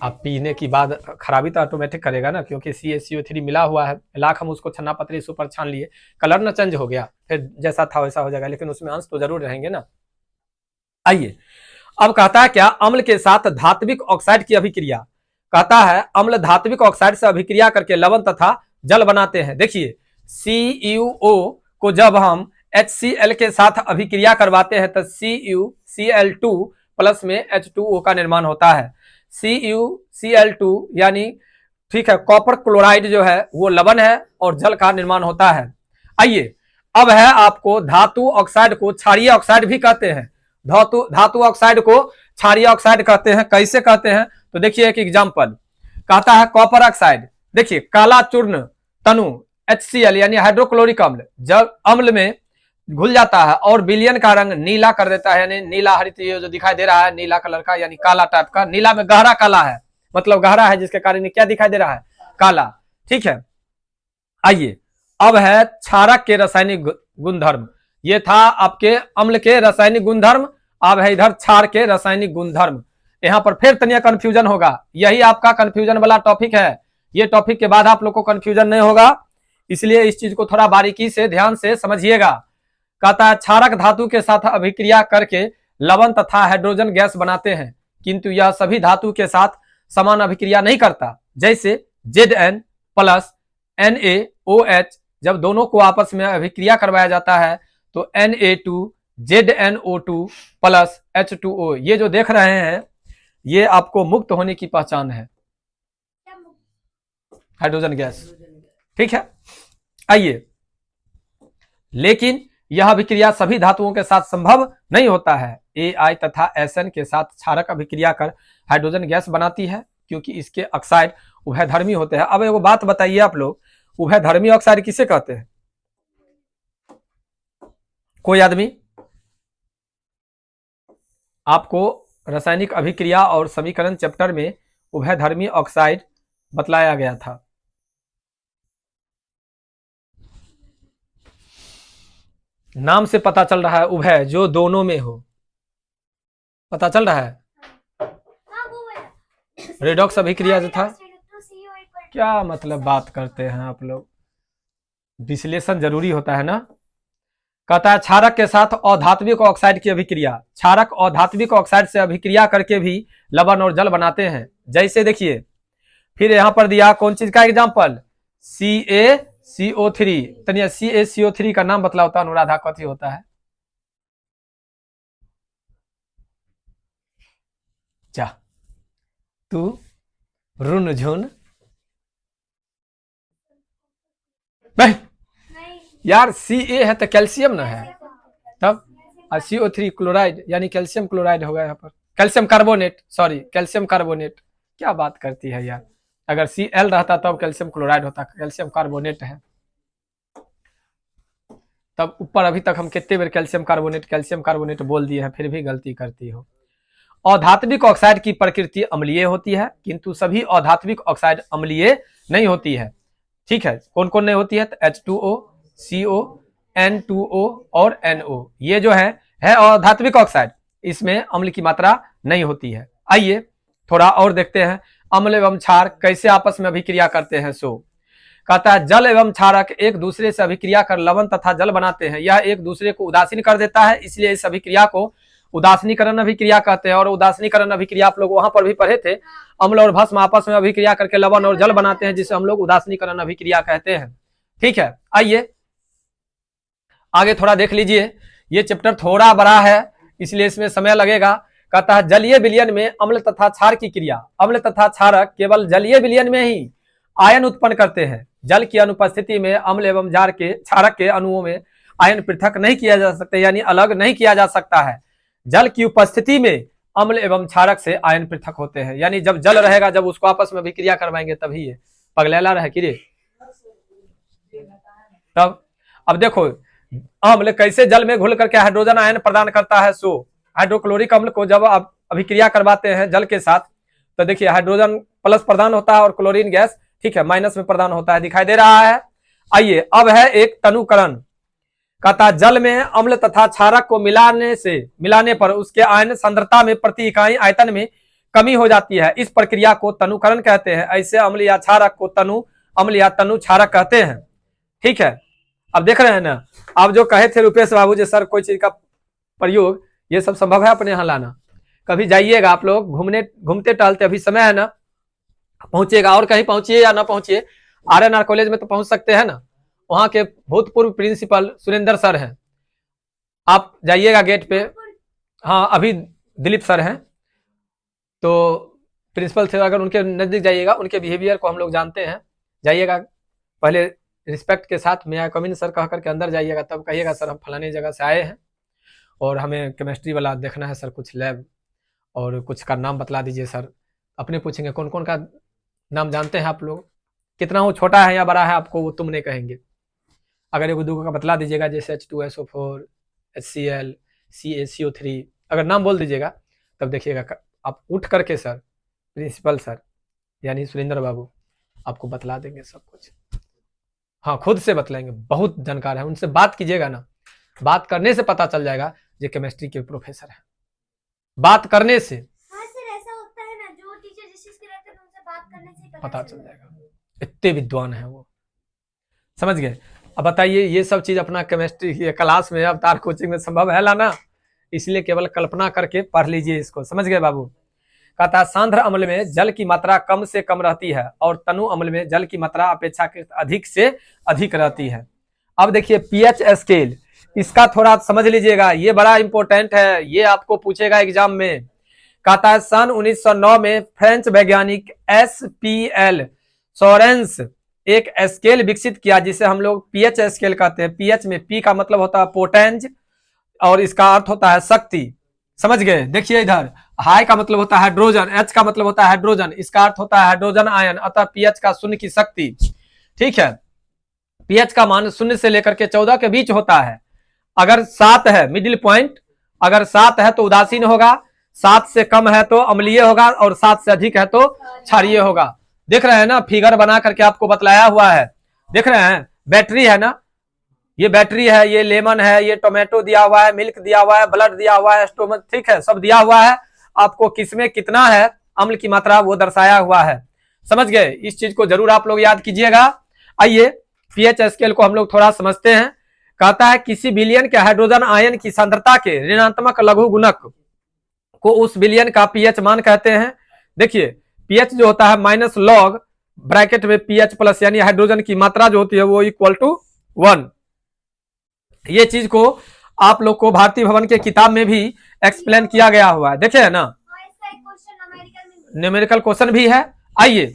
अब पीने की बाद खराबी तो ऑटोमेटिक करेगा ना, क्योंकि CaCO3 मिला हुआ है, लाख हम उसको छन्ना पत्री से ऊपर छान लिए, कलर ना चेंज हो गया, फिर जैसा था वैसा हो जाएगा, लेकिन उसमें अंश तो जरूर रहेंगे ना। आइए अब कहता है क्या, अम्ल के साथ धात्विक ऑक्साइड की अभिक्रिया, कहता है अम्ल धात्विक ऑक्साइड से अभिक्रिया करके लवण तथा जल बनाते हैं। देखिए CuO को जब हम HCl के साथ अभिक्रिया करवाते हैं तो CuCl2 प्लस में H2O का निर्माण होता है। CuCl2 यानी ठीक है, कॉपर क्लोराइड जो है वो लवण है और जल का निर्माण होता है। आइए अब है आपको धातु ऑक्साइड को क्षारीय ऑक्साइड भी कहते हैं, धातु ऑक्साइड को क्षारीय ऑक्साइड कहते हैं। कैसे कहते हैं, तो देखिए एक एग्जांपल कहता है कॉपर ऑक्साइड, देखिए काला चूर्ण तनु HCl यानी हाइड्रोक्लोरिक अम्ल जब अम्ल में घुल जाता है और विलयन का रंग नीला कर देता है, यानी नीला हरित ये जो दिखाई दे रहा है नीला कलर का, यानी काला टाइप का, नीला में गहरा काला है, मतलब गहरा है जिसके कारण क्या दिखाई दे रहा है, काला, ठीक है। आइए अब है क्षारक के रासायनिक गुणधर्म, ये था आपके अम्ल के रासायनिक गुणधर्म, अब है इधर क्षार के रासायनिक गुणधर्म। यहाँ पर फिर तनिया कंफ्यूजन होगा, यही आपका कंफ्यूजन वाला टॉपिक है, ये टॉपिक के बाद आप लोग को कंफ्यूजन नहीं होगा, इसलिए इस चीज को थोड़ा बारीकी से ध्यान से समझिएगा। कहता है क्षारक धातु के साथ अभिक्रिया करके लवण तथा हाइड्रोजन गैस बनाते हैं, किंतु यह सभी धातु के साथ समान अभिक्रिया नहीं करता। जैसे Zn प्लस NaOH जब दोनों को आपस में अभिक्रिया करवाया जाता है तो Na2ZnO2 प्लस H2O, ये जो देख रहे हैं ये आपको मुक्त होने की पहचान है, हाइड्रोजन गैस, ठीक है। आइए लेकिन यह अभिक्रिया सभी धातुओं के साथ संभव नहीं होता है। Ai तथा Sn के साथ क्षारक अभिक्रिया कर हाइड्रोजन गैस बनाती है, क्योंकि इसके ऑक्साइड उभयधर्मी होते हैं। अब एगो बात बताइए आप लोग, उभयधर्मी ऑक्साइड किसे कहते हैं, कोई आदमी, आपको रासायनिक अभिक्रिया और समीकरण चैप्टर में उभयधर्मी ऑक्साइड बतलाया गया था, नाम से पता चल रहा है उभय, जो दोनों में हो, पता चल रहा है। रेडॉक्स अभिक्रिया जो था, क्या मतलब बात करते हैं आप लोग, विश्लेषण जरूरी होता है ना। कहता है क्षारक के साथ अधात्विक ऑक्साइड की अभिक्रिया, क्षारक अधात्विक ऑक्साइड से अभिक्रिया करके भी लवण और जल बनाते हैं। जैसे देखिए फिर यहां पर दिया कौन चीज का एग्जांपल, CaCO3, तनिया CaCO3 का नाम बतलाओ, अनुराधा कथी होता है, जा तू रुन झुन यार, Ca है तो कैल्शियम ना है, तब CO3 क्लोराइड यानी कैल्शियम क्लोराइड होगा, यहाँ पर calcium carbonate, sorry calcium carbonate, क्या बात करती है यार, अगर Cl रहता तब कैल्शियम क्लोराइड होता, कैल्शियम कार्बोनेट है, तब ऊपर अभी तक हम कितने बार कैल्शियम कार्बोनेट बोल दिए हैं, फिर भी गलती करती हो। अधात्विक ऑक्साइड की प्रकृति अम्लीय होती है, किंतु सभी अधात्विक ऑक्साइड अम्लीय नहीं होती है, ठीक है। कौन कौन नहीं होती है, तो H2O, CO, N2O और NO, ये जो है अधात्विक ऑक्साइड, इसमें अम्ल की मात्रा नहीं होती है। आइए थोड़ा और देखते हैं, अम्ल एवं क्षार कैसे आपस में अभिक्रिया करते हैं। सो कहता है जल एवं क्षारक एक दूसरे से अभिक्रिया कर लवण तथा जल बनाते हैं, यह एक दूसरे को उदासीन कर देता है, इसलिए इस अभिक्रिया को उदासीनीकरण अभिक्रिया कहते हैं। और उदासीनीकरण अभिक्रिया आप लोग वहां पर भी पढ़े थे, अम्ल और भस्म आपस में अभिक्रिया करके लवण और जल बनाते हैं, जिसे हम लोग उदासीनीकरण अभिक्रिया कहते हैं, ठीक है। आइए आगे थोड़ा देख लीजिए, ये चैप्टर थोड़ा बड़ा है इसलिए इसमें समय लगेगा। कहता है जलीय विलयन में अम्ल तथा क्षार की क्रिया, अम्ल तथा क्षारक केवल जलीय विलयन में ही आयन उत्पन्न करते हैं, जल की अनुपस्थिति में अम्ल एवं क्षारक के अणुओं में आयन पृथक नहीं किया जा सकता, यानी अलग नहीं किया जा सकता है। जल की उपस्थिति में अम्ल एवं क्षारक से आयन पृथक होते हैं, यानी जब जल रहेगा, जब उसको आपस में अभिक्रिया करवाएंगे तभी ये पगलेला रहे कि रे। तब अब देखो अम्ल कैसे जल में घुल करके हाइड्रोजन आयन प्रदान करता है। सो हाइड्रोक्लोरिक अम्ल को जब आप अभिक्रिया करवाते हैं जल के साथ तो देखिए हाइड्रोजन प्लस प्रदान होता है और क्लोरीन गैस ठीक है माइनस में प्रदान होता है, दिखाई दे रहा है। आइए अब है एक तनुकरण। कहता जल में अम्ल तथा क्षारक को मिलाने पर उसके आयन सांद्रता में प्रति इकाई आयतन में कमी हो जाती है। इस प्रक्रिया को तनुकरण कहते हैं। ऐसे अम्ल या क्षारक को तनु अम्ल या तनु क्षारक कहते हैं। ठीक है, अब देख रहे हैं ना, आप जो कहे थे रुपेश बाबू जी सर कोई चीज का प्रयोग ये सब संभव है अपने यहाँ लाना। कभी जाइएगा आप लोग घूमते टहलते, अभी समय है ना, पहुंचिएगा और कहीं पहुंचिए या ना पहुंचिए, RNR कॉलेज में तो पहुंच सकते हैं ना। वहां के भूतपूर्व प्रिंसिपल सुरेंद्र सर हैं, आप जाइएगा गेट पे। हाँ अभी दिलीप सर हैं, तो प्रिंसिपल थे, अगर उनके नजदीक जाइएगा, उनके बिहेवियर को हम लोग जानते हैं। जाइएगा पहले रिस्पेक्ट के साथ मैं कमिन सर कह करके अंदर जाइएगा, तब कहिएगा सर हम फलाने जगह से आए हैं और हमें केमिस्ट्री वाला देखना है सर, कुछ लैब और कुछ का नाम बतला दीजिए सर। अपने पूछेंगे कौन कौन का नाम जानते हैं आप लोग, कितना वो छोटा है या बड़ा है आपको वो तुम नहीं कहेंगे। अगर एक दो का बतला दीजिएगा जैसे H2SO4 HCl CaCO3 अगर नाम बोल दीजिएगा तब देखिएगा आप उठ करके सर प्रिंसिपल सर यानी सुरेंद्र बाबू आपको बतला देंगे सब कुछ। हाँ खुद से बतलाएंगे, बहुत जानकार है, उनसे बात कीजिएगा ना, बात करने से पता चल जाएगा ये केमिस्ट्री के प्रोफेसर है, बात करने से। हाँ सर ऐसा होता है ना, जो टीचर जिस चीज के रहते हैं उनसे बात करने से पता चल जाएगा, इतने विद्वान है वो, समझ गए। अब बताइए ये सब चीज अपना केमिस्ट्री की क्लास में अवतार कोचिंग में संभव है लाना, इसलिए केवल कल्पना करके पढ़ लीजिए इसको, समझ गए बाबू। कहता है सांद्र अम्ल में जल की मात्रा कम से कम रहती है और तनु अम्ल में जल की मात्रा अपेक्षाकृत अधिक से अधिक रहती है। अब देखिए पीएच स्केल, इसका थोड़ा समझ लीजिएगा, ये बड़ा इंपॉर्टेंट है, ये आपको पूछेगा एग्जाम में। कहता है सन 1909 में फ्रेंच वैज्ञानिक SPL सोरेंस एक स्केल विकसित किया जिसे हम लोग पीएच स्केल कहते हैं। पीएच में पी का मतलब होता है पोटेंज और इसका अर्थ होता है शक्ति, समझ गए। देखिए इधर हाई का मतलब होता है हाइड्रोजन, एच का मतलब होता है हाइड्रोजन, इसका अर्थ होता है हाइड्रोजन आयन, अतः पीएच का शून्य की शक्ति। ठीक है, पीएच का मान 0 से लेकर के 14 के बीच होता है। अगर 7 है मिडिल पॉइंट, अगर 7 है तो उदासीन होगा, 7 से कम है तो अम्लीय होगा और 7 से अधिक है तो क्षारीय होगा। देख रहे हैं ना, फिगर बना करके आपको बतलाया हुआ है, देख रहे हैं, बैटरी है ना, ये बैटरी है, ये लेमन है, ये टोमेटो दिया हुआ है, मिल्क दिया हुआ है, ब्लड दिया हुआ है, स्टोमक, ठीक है, सब दिया हुआ है। आपको किसमें कितना है अम्ल की मात्रा वो दर्शाया हुआ है, समझ गए। इस चीज को जरूर आप लोग याद कीजिएगा। आइए पीएच स्केल को हम लोग थोड़ा समझते हैं। कहता है किसी विलयन के हाइड्रोजन आयन की सांद्रता के ऋणात्मक लघु गुणक को उस विलयन का पीएच मान कहते हैं। देखिए पीएच जो होता है माइनस लॉग ब्रैकेट में पीएच प्लस यानी हाइड्रोजन की मात्रा जो होती है वो इक्वल टू 1। ये चीज को आप लोग को भारतीय भवन के किताब में भी एक्सप्लेन किया गया हुआ है, देखे है ना, न्यूमेरिकल क्वेश्चन भी है। आइए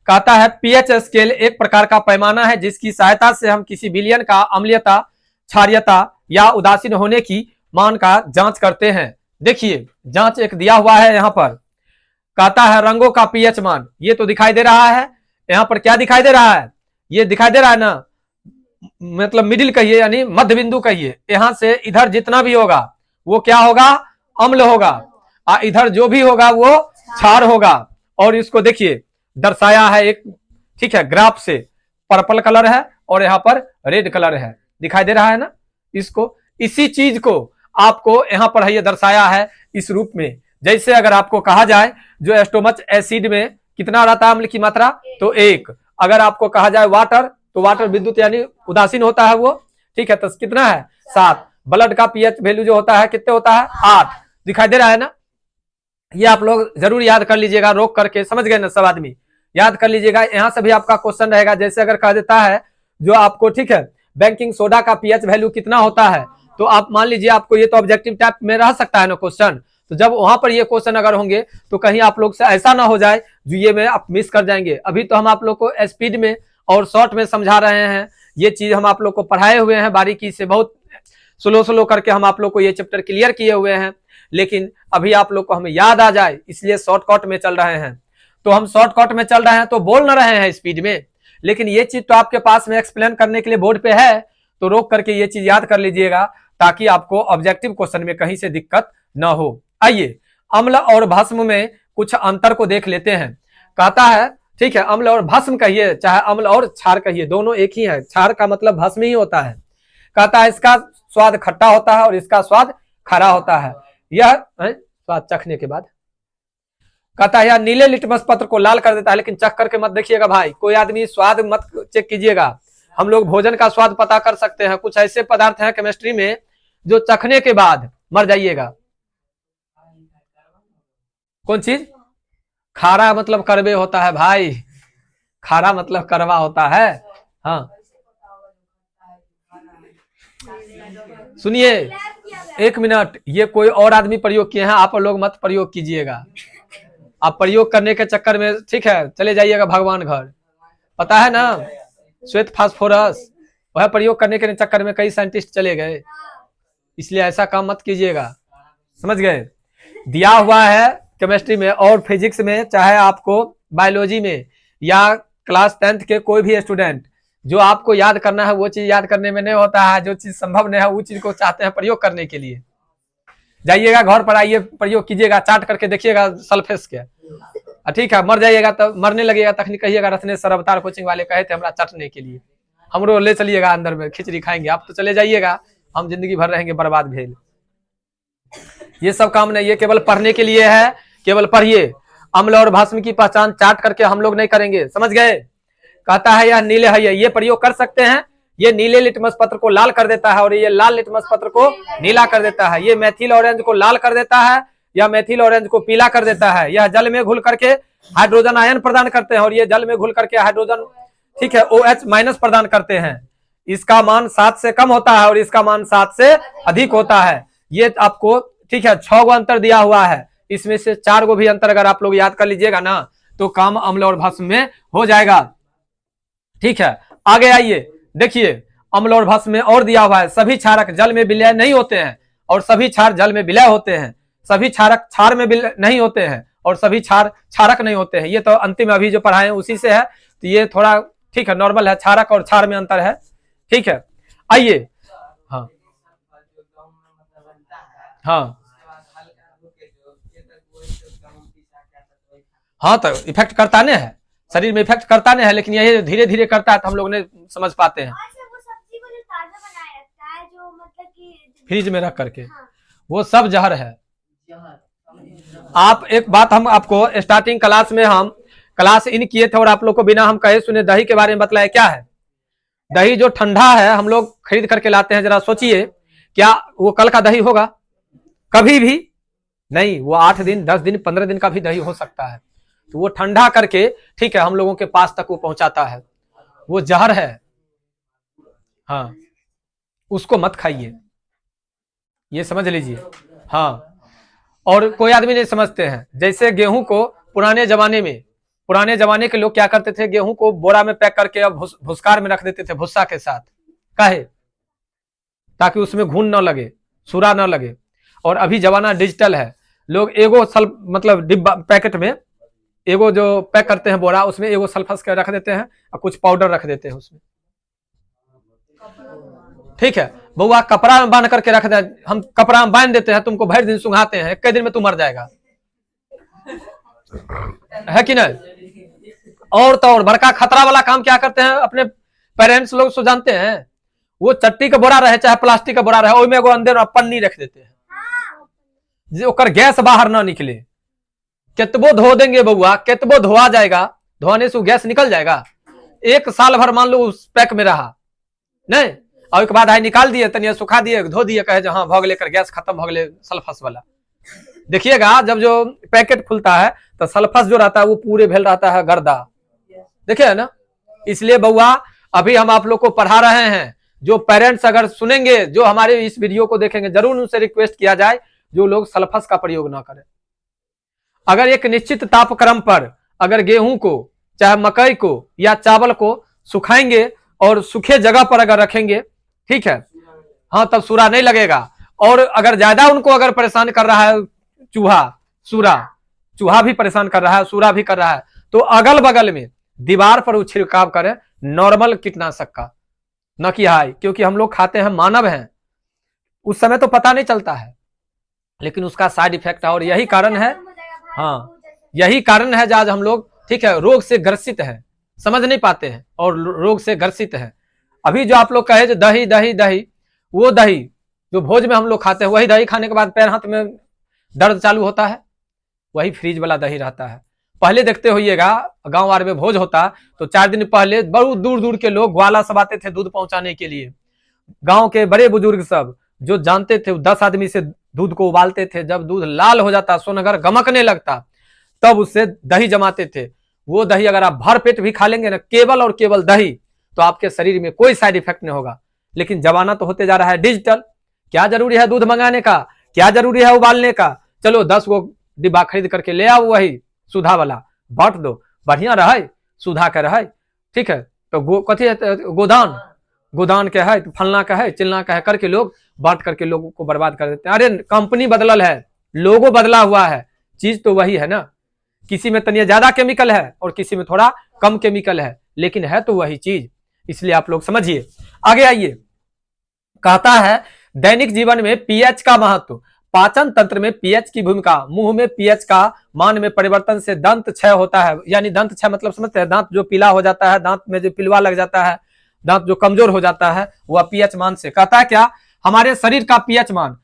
कहता है पीएच स्केल एक प्रकार का पैमाना है जिसकी सहायता से हम किसी विलयन का अम्लीयता, क्षारीयता या उदासीन होने की मान का जांच करते हैं। देखिए जांच एक दिया हुआ है यहाँ पर, कहता है रंगों का पीएच मान, ये तो दिखाई दे रहा है, यहाँ पर क्या दिखाई दे रहा है, ये दिखाई दे रहा है ना, मतलब मिडिल कहिए यानी मध्य बिंदु कहिए, यहां से इधर जितना भी होगा वो क्या होगा, अम्ल होगा, इधर जो भी होगा वो क्षार होगा। और इसको देखिए दर्शाया है एक, ठीक है, ग्राफ से, पर्पल कलर है और यहाँ पर रेड कलर है, दिखाई दे रहा है ना। इसको इसी चीज को आपको यहाँ पर है ये दर्शाया है इस रूप में। जैसे अगर आपको कहा जाए जो स्टोमच एसिड में कितना रहता है अम्ल की मात्रा, तो 1। अगर आपको कहा जाए वाटर तो वाटर विद्युत यानी उदासीन होता है वो, ठीक है, तो कितना है 7। ब्लड का पीएच वैल्यू जो होता है कितने होता है 8, दिखाई दे रहा है ना। ये आप लोग जरूर याद कर लीजिएगा, रोक करके, समझ गए ना सब आदमी, याद कर लीजिएगा। यहां से भी आपका क्वेश्चन रहेगा, जैसे अगर कह देता है जो आपको, ठीक है, बेकिंग सोडा का पीएच वैल्यू कितना होता है, तो आप मान लीजिए आपको ये तो ऑब्जेक्टिव टाइप में रह सकता है ना क्वेश्चन, तो जब वहां पर ये क्वेश्चन अगर होंगे तो कहीं आप लोग से ऐसा ना हो जाए जो ये में आप मिस कर जाएंगे। अभी तो हम आप लोग को स्पीड में और शॉर्ट में समझा रहे हैं, ये चीज हम आप लोग को पढ़ाए हुए हैं बारीकी से, बहुत स्लो करके हम आप लोग को ये चैप्टर क्लियर किए हुए हैं, लेकिन अभी आप लोग को हमें याद आ जाए इसलिए शॉर्टकट में चल रहे हैं। तो हम शॉर्टकट में चल रहे हैं तो बोल ना रहे हैं स्पीड में, लेकिन ये चीज तो आपके पास में एक्सप्लेन करने के लिए बोर्ड पे है, तो रोक करके ये चीज याद कर लीजिएगा ताकि आपको ऑब्जेक्टिव क्वेश्चन में कहीं से दिक्कत न हो। आइए अम्ल और भस्म में कुछ अंतर को देख लेते हैं। कहता है ठीक है, अम्ल और भस्म कहिए चाहे अम्ल और क्षार कहिए, दोनों एक ही है। क्षार का मतलब भस्म ही होता है। कहता है इसका स्वाद खट्टा होता है और इसका स्वाद खरा होता है। यह स्वाद चखने के बाद कहता है यह नीले लिटमस पत्र को लाल कर देता है, लेकिन चख करके मत देखिएगा भाई, कोई आदमी स्वाद मत चेक कीजिएगा। हम लोग भोजन का स्वाद पता कर सकते हैं। कुछ ऐसे पदार्थ हैं केमिस्ट्री में जो चखने के बाद मर जाइएगा। कौन चीज? खारा मतलब कड़वे होता है भाई, खारा मतलब कड़वा होता है। हाँ सुनिए एक मिनट, ये कोई और आदमी प्रयोग किए हैं, आप लोग मत प्रयोग कीजिएगा। आप प्रयोग करने के चक्कर में ठीक है चले जाइएगा भगवान घर। पता है ना श्वेत फास्फोरस, वह प्रयोग करने के चक्कर में कई साइंटिस्ट चले गए, इसलिए ऐसा काम मत कीजिएगा, समझ गए। दिया हुआ है केमिस्ट्री में और फिजिक्स में, चाहे आपको बायोलॉजी में या क्लास 10th के कोई भी स्टूडेंट, जो आपको याद करना है वो चीज याद करने में नहीं होता है। जो चीज संभव नहीं है वो चीज को चाहते हैं प्रयोग करने के लिए। जाइएगा घर पर, आइए प्रयोग कीजिएगा, चाट करके देखिएगा सल्फेस के, ठीक है। मर जाइएगा तो मरने लगेगा तखनी कहिएगा रत्ने सर अवतार कोचिंग वाले कहे थे हमरा चाटने के लिए, हमरो ले चलिएगा अंदर में खिचड़ी खाएंगे। आप तो चले जाइएगा, हम जिंदगी भर रहेंगे बर्बाद भेल। ये सब काम नहीं, ये केवल पढ़ने के लिए है, केवल पढ़िए। अम्ल और भस्म की पहचान चाट करके हम लोग नहीं करेंगे, समझ गए। कहता है यह नीले है, ये प्रयोग कर सकते हैं। ये नीले लिटमस पत्र को लाल कर देता है और ये लाल लिटमस पत्र को नीला कर देता है। ये मेथिल ऑरेंज को लाल कर देता है या मेथिल ऑरेंज को पीला कर देता है। यह जल में घुल करके हाइड्रोजन आयन प्रदान करते हैं और ये जल में घुल करके हाइड्रोजन ठीक है OH- प्रदान करते हैं। इसका मान 7 से कम होता है और इसका मान 7 से अधिक होता है। ये आपको ठीक है 6 गो अंतर दिया हुआ है, इसमें से 4 गो भी अंतर अगर आप लोग याद कर लीजिएगा ना तो काम अम्ल और भस्म में हो जाएगा, ठीक है। आगे आइए देखिए, अम्ल और भस्म में और दिया हुआ है सभी क्षारक जल में विलय नहीं होते हैं और सभी क्षार जल में विलय होते हैं। सभी क्षारक क्षार में विलय नहीं होते हैं और सभी क्षार क्षारक नहीं होते हैं। ये तो अंतिम अभी जो पढ़ाए उसी से है, तो ये थोड़ा ठीक है नॉर्मल है, क्षारक और क्षार में अंतर है, ठीक है। आइए हाँ हाँ हाँ तो इफेक्ट करता नहीं है, शरीर में इफेक्ट करता नहीं है, लेकिन ये धीरे धीरे करता है तो हम लोग नहीं समझ पाते हैं। वो सब्जी को जो ताजा बनाया रखता है, जो मतलब कि फ्रिज में रख करके, हाँ। वो सब जहर है। आप एक बात हम आपको स्टार्टिंग क्लास में हम क्लास इन किए थे और आप लोग को बिना हम कहे सुने दही के बारे में बतलाया। क्या है दही? जो ठंडा है हम लोग खरीद करके लाते हैं, जरा सोचिए क्या वो कल का दही होगा? कभी भी नहीं। वो 8 दिन 10 दिन 15 दिन का भी दही हो सकता है, तो वो ठंडा करके ठीक है हम लोगों के पास तक वो पहुंचाता है। वो जहर है, हाँ उसको मत खाइए, ये समझ लीजिए। हाँ और कोई आदमी नहीं समझते हैं, जैसे गेहूं को पुराने जमाने के लोग क्या करते थे, गेहूं को बोरा में पैक करके अब भुस्कार में रख देते थे भुस्सा के साथ, काहे? ताकि उसमें घुन न लगे, सूरा न लगे। और अभी जमाना डिजिटल है, लोग एगो मतलब डिब्बा पैकेट में एगो जो पैक करते हैं बोरा, उसमें एगो सल्फस के रख देते हैं और कुछ पाउडर रख देते हैं उसमें, ठीक है। बउआ कपड़ा में बांध करके रख दे, हम कपड़ा में बांध देते हैं, तुमको भर दिन सुंघाते हैं, एक दिन में तू मर जाएगा, है कि नहीं? और तो और बड़का खतरा वाला काम क्या करते हैं अपने पेरेंट्स लोग सो जानते हैं, वो चट्टी का बोरा रहे चाहे प्लास्टिक का बोरा रहे, ओइमे एगो अंदर पन्नी रख देते हैं जो ओकर गैस बाहर ना निकले। कितबो धो देंगे बउआ, कितबो धोआ जाएगा, धोने से गैस निकल जाएगा? 1 साल भर मान लो उस पैक में रहा नहीं, और एक बाद आई निकाल दिए, तनिया सुखा दिए, धो दिए, कहे हाँ भग लेकर गैस खत्म हो गए सल्फस वाला। देखिएगा जब जो पैकेट खुलता है तो सल्फस जो रहता है वो पूरे भेल रहता है गर्दा, देखिए ना। इसलिए बउआ अभी हम आप लोग को पढ़ा रहे हैं, जो पेरेंट्स अगर सुनेंगे, जो हमारे इस वीडियो को देखेंगे, जरूर उनसे रिक्वेस्ट किया जाए जो लोग सल्फस का प्रयोग ना करें। अगर एक निश्चित तापक्रम पर अगर गेहूं को चाहे मकई को या चावल को सुखाएंगे और सूखे जगह पर अगर रखेंगे, ठीक है, हाँ तब सूरा नहीं लगेगा। और अगर ज्यादा उनको अगर परेशान कर रहा है चूहा भी परेशान कर रहा है, सूरा भी कर रहा है, तो अगल बगल में दीवार पर वो छिड़काव करें नॉर्मल कीटनाशक का, न कि हाई, क्योंकि हम लोग खाते हैं, मानव हैं, उस समय तो पता नहीं चलता है, लेकिन उसका साइड इफेक्ट है। और यही कारण है, हाँ यही कारण है आज हम लोग ठीक है रोग से ग्रसित हैं, समझ नहीं पाते हैं और रोग से ग्रसित हैं। अभी जो आप लोग कहे जो दही दही दही, वो दही जो भोज में हम लोग खाते हैं, वही दही खाने के बाद पैर हाथ में दर्द चालू होता है, वही फ्रीज वाला दही रहता है। पहले देखते होइएगा गांव वार में भोज होता तो 4 दिन पहले बहुत दूर दूर के लोग ग्वाला सब आते थे दूध पहुंचाने के लिए। गांव के बड़े बुजुर्ग सब जो जानते थे 10 आदमी से दूध को उबालते थे, जब दूध लाल हो जाता, सोनगर गमकने लगता, तब उससे दही जमाते थे। वो दही अगर आप भर पेट भी खा लेंगे ना, केवल और केवल दही, तो आपके शरीर में कोई साइड इफेक्ट नहीं होगा। लेकिन जमाना तो होते जा रहा है डिजिटल, क्या जरूरी है दूध मंगाने का, क्या जरूरी है उबालने का, चलो 10 गो डिब्बा खरीद करके ले आओ, वही सुधा वाला बांट दो, बढ़िया रहे, सुधा का रहे, ठीक है। तो कथी है, गोदान का है, फलना का है, चिलना का है करके लोग बांट करके लोगों को बर्बाद कर देते हैं। अरे कंपनी बदलल है, लोगो बदला हुआ है, चीज तो वही है ना, किसी में तनिया ज्यादा केमिकल है और किसी में थोड़ा कम केमिकल है, लेकिन है तो वही चीज। इसलिए आप लोग समझिए। आगे आइए, कहता है दैनिक जीवन में पीएच का महत्व। पाचन तंत्र में पीएच की भूमिका। मुंह में पीएच का मान में परिवर्तन से दंत क्षय होता है, यानी दंत क्षय मतलब समझते हैं, दांत जो पीला हो जाता है, दांत में जो पिलवा लग जाता है, दांत जो कमजोर हो जाता है, वह पीएच मान से। कहता है क्या, हमारे शरीर का पीएच मान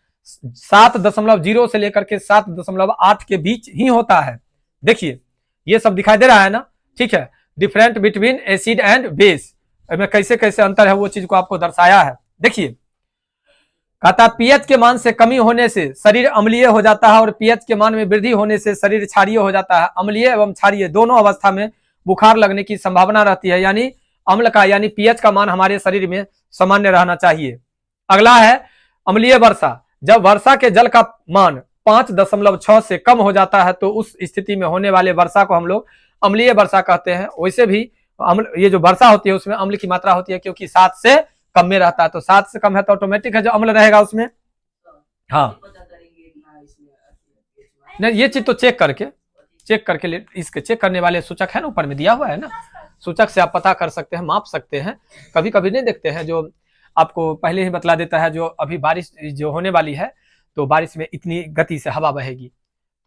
7.0 से लेकर के 7.8 के बीच ही होता है। देखिए ये सब दिखाई दे रहा है ना, ठीक है। Different between acid and base में कैसे कैसे अंतर है वो चीज को आपको दर्शाया है। देखिए कहता पीएच के मान से कमी होने से शरीर अम्लीय हो जाता है और पीएच के मान में वृद्धि होने से शरीर क्षारीय हो जाता है। अम्लीय एवं क्षारीय दोनों अवस्था में बुखार लगने की संभावना रहती है, यानी अम्ल का यानी पीएच का मान हमारे शरीर में सामान्य रहना चाहिए। अगला है अम्लीय वर्षा। जब वर्षा के जल का मान 5.6 से कम हो जाता है तो उस स्थिति में होने वाले वर्षा को हम लोग अम्लीय वर्षा कहते हैं। वैसे भी अम्ल, ये जो वर्षा होती है उसमें अम्ल की मात्रा होती है, क्योंकि 7 से कम में रहता है, तो 7 से कम है तो ऑटोमेटिक है जो अम्ल रहेगा उसमें। हाँ नहीं, ये चीज तो चेक करके इसके चेक करने वाले सूचक है ना, ऊपर में दिया हुआ है ना, सूचक से आप पता कर सकते हैं, माप सकते हैं। कभी कभी नहीं देखते हैं जो आपको पहले ही बतला देता है, जो अभी बारिश जो होने वाली है तो बारिश में इतनी गति से हवा बहेगी,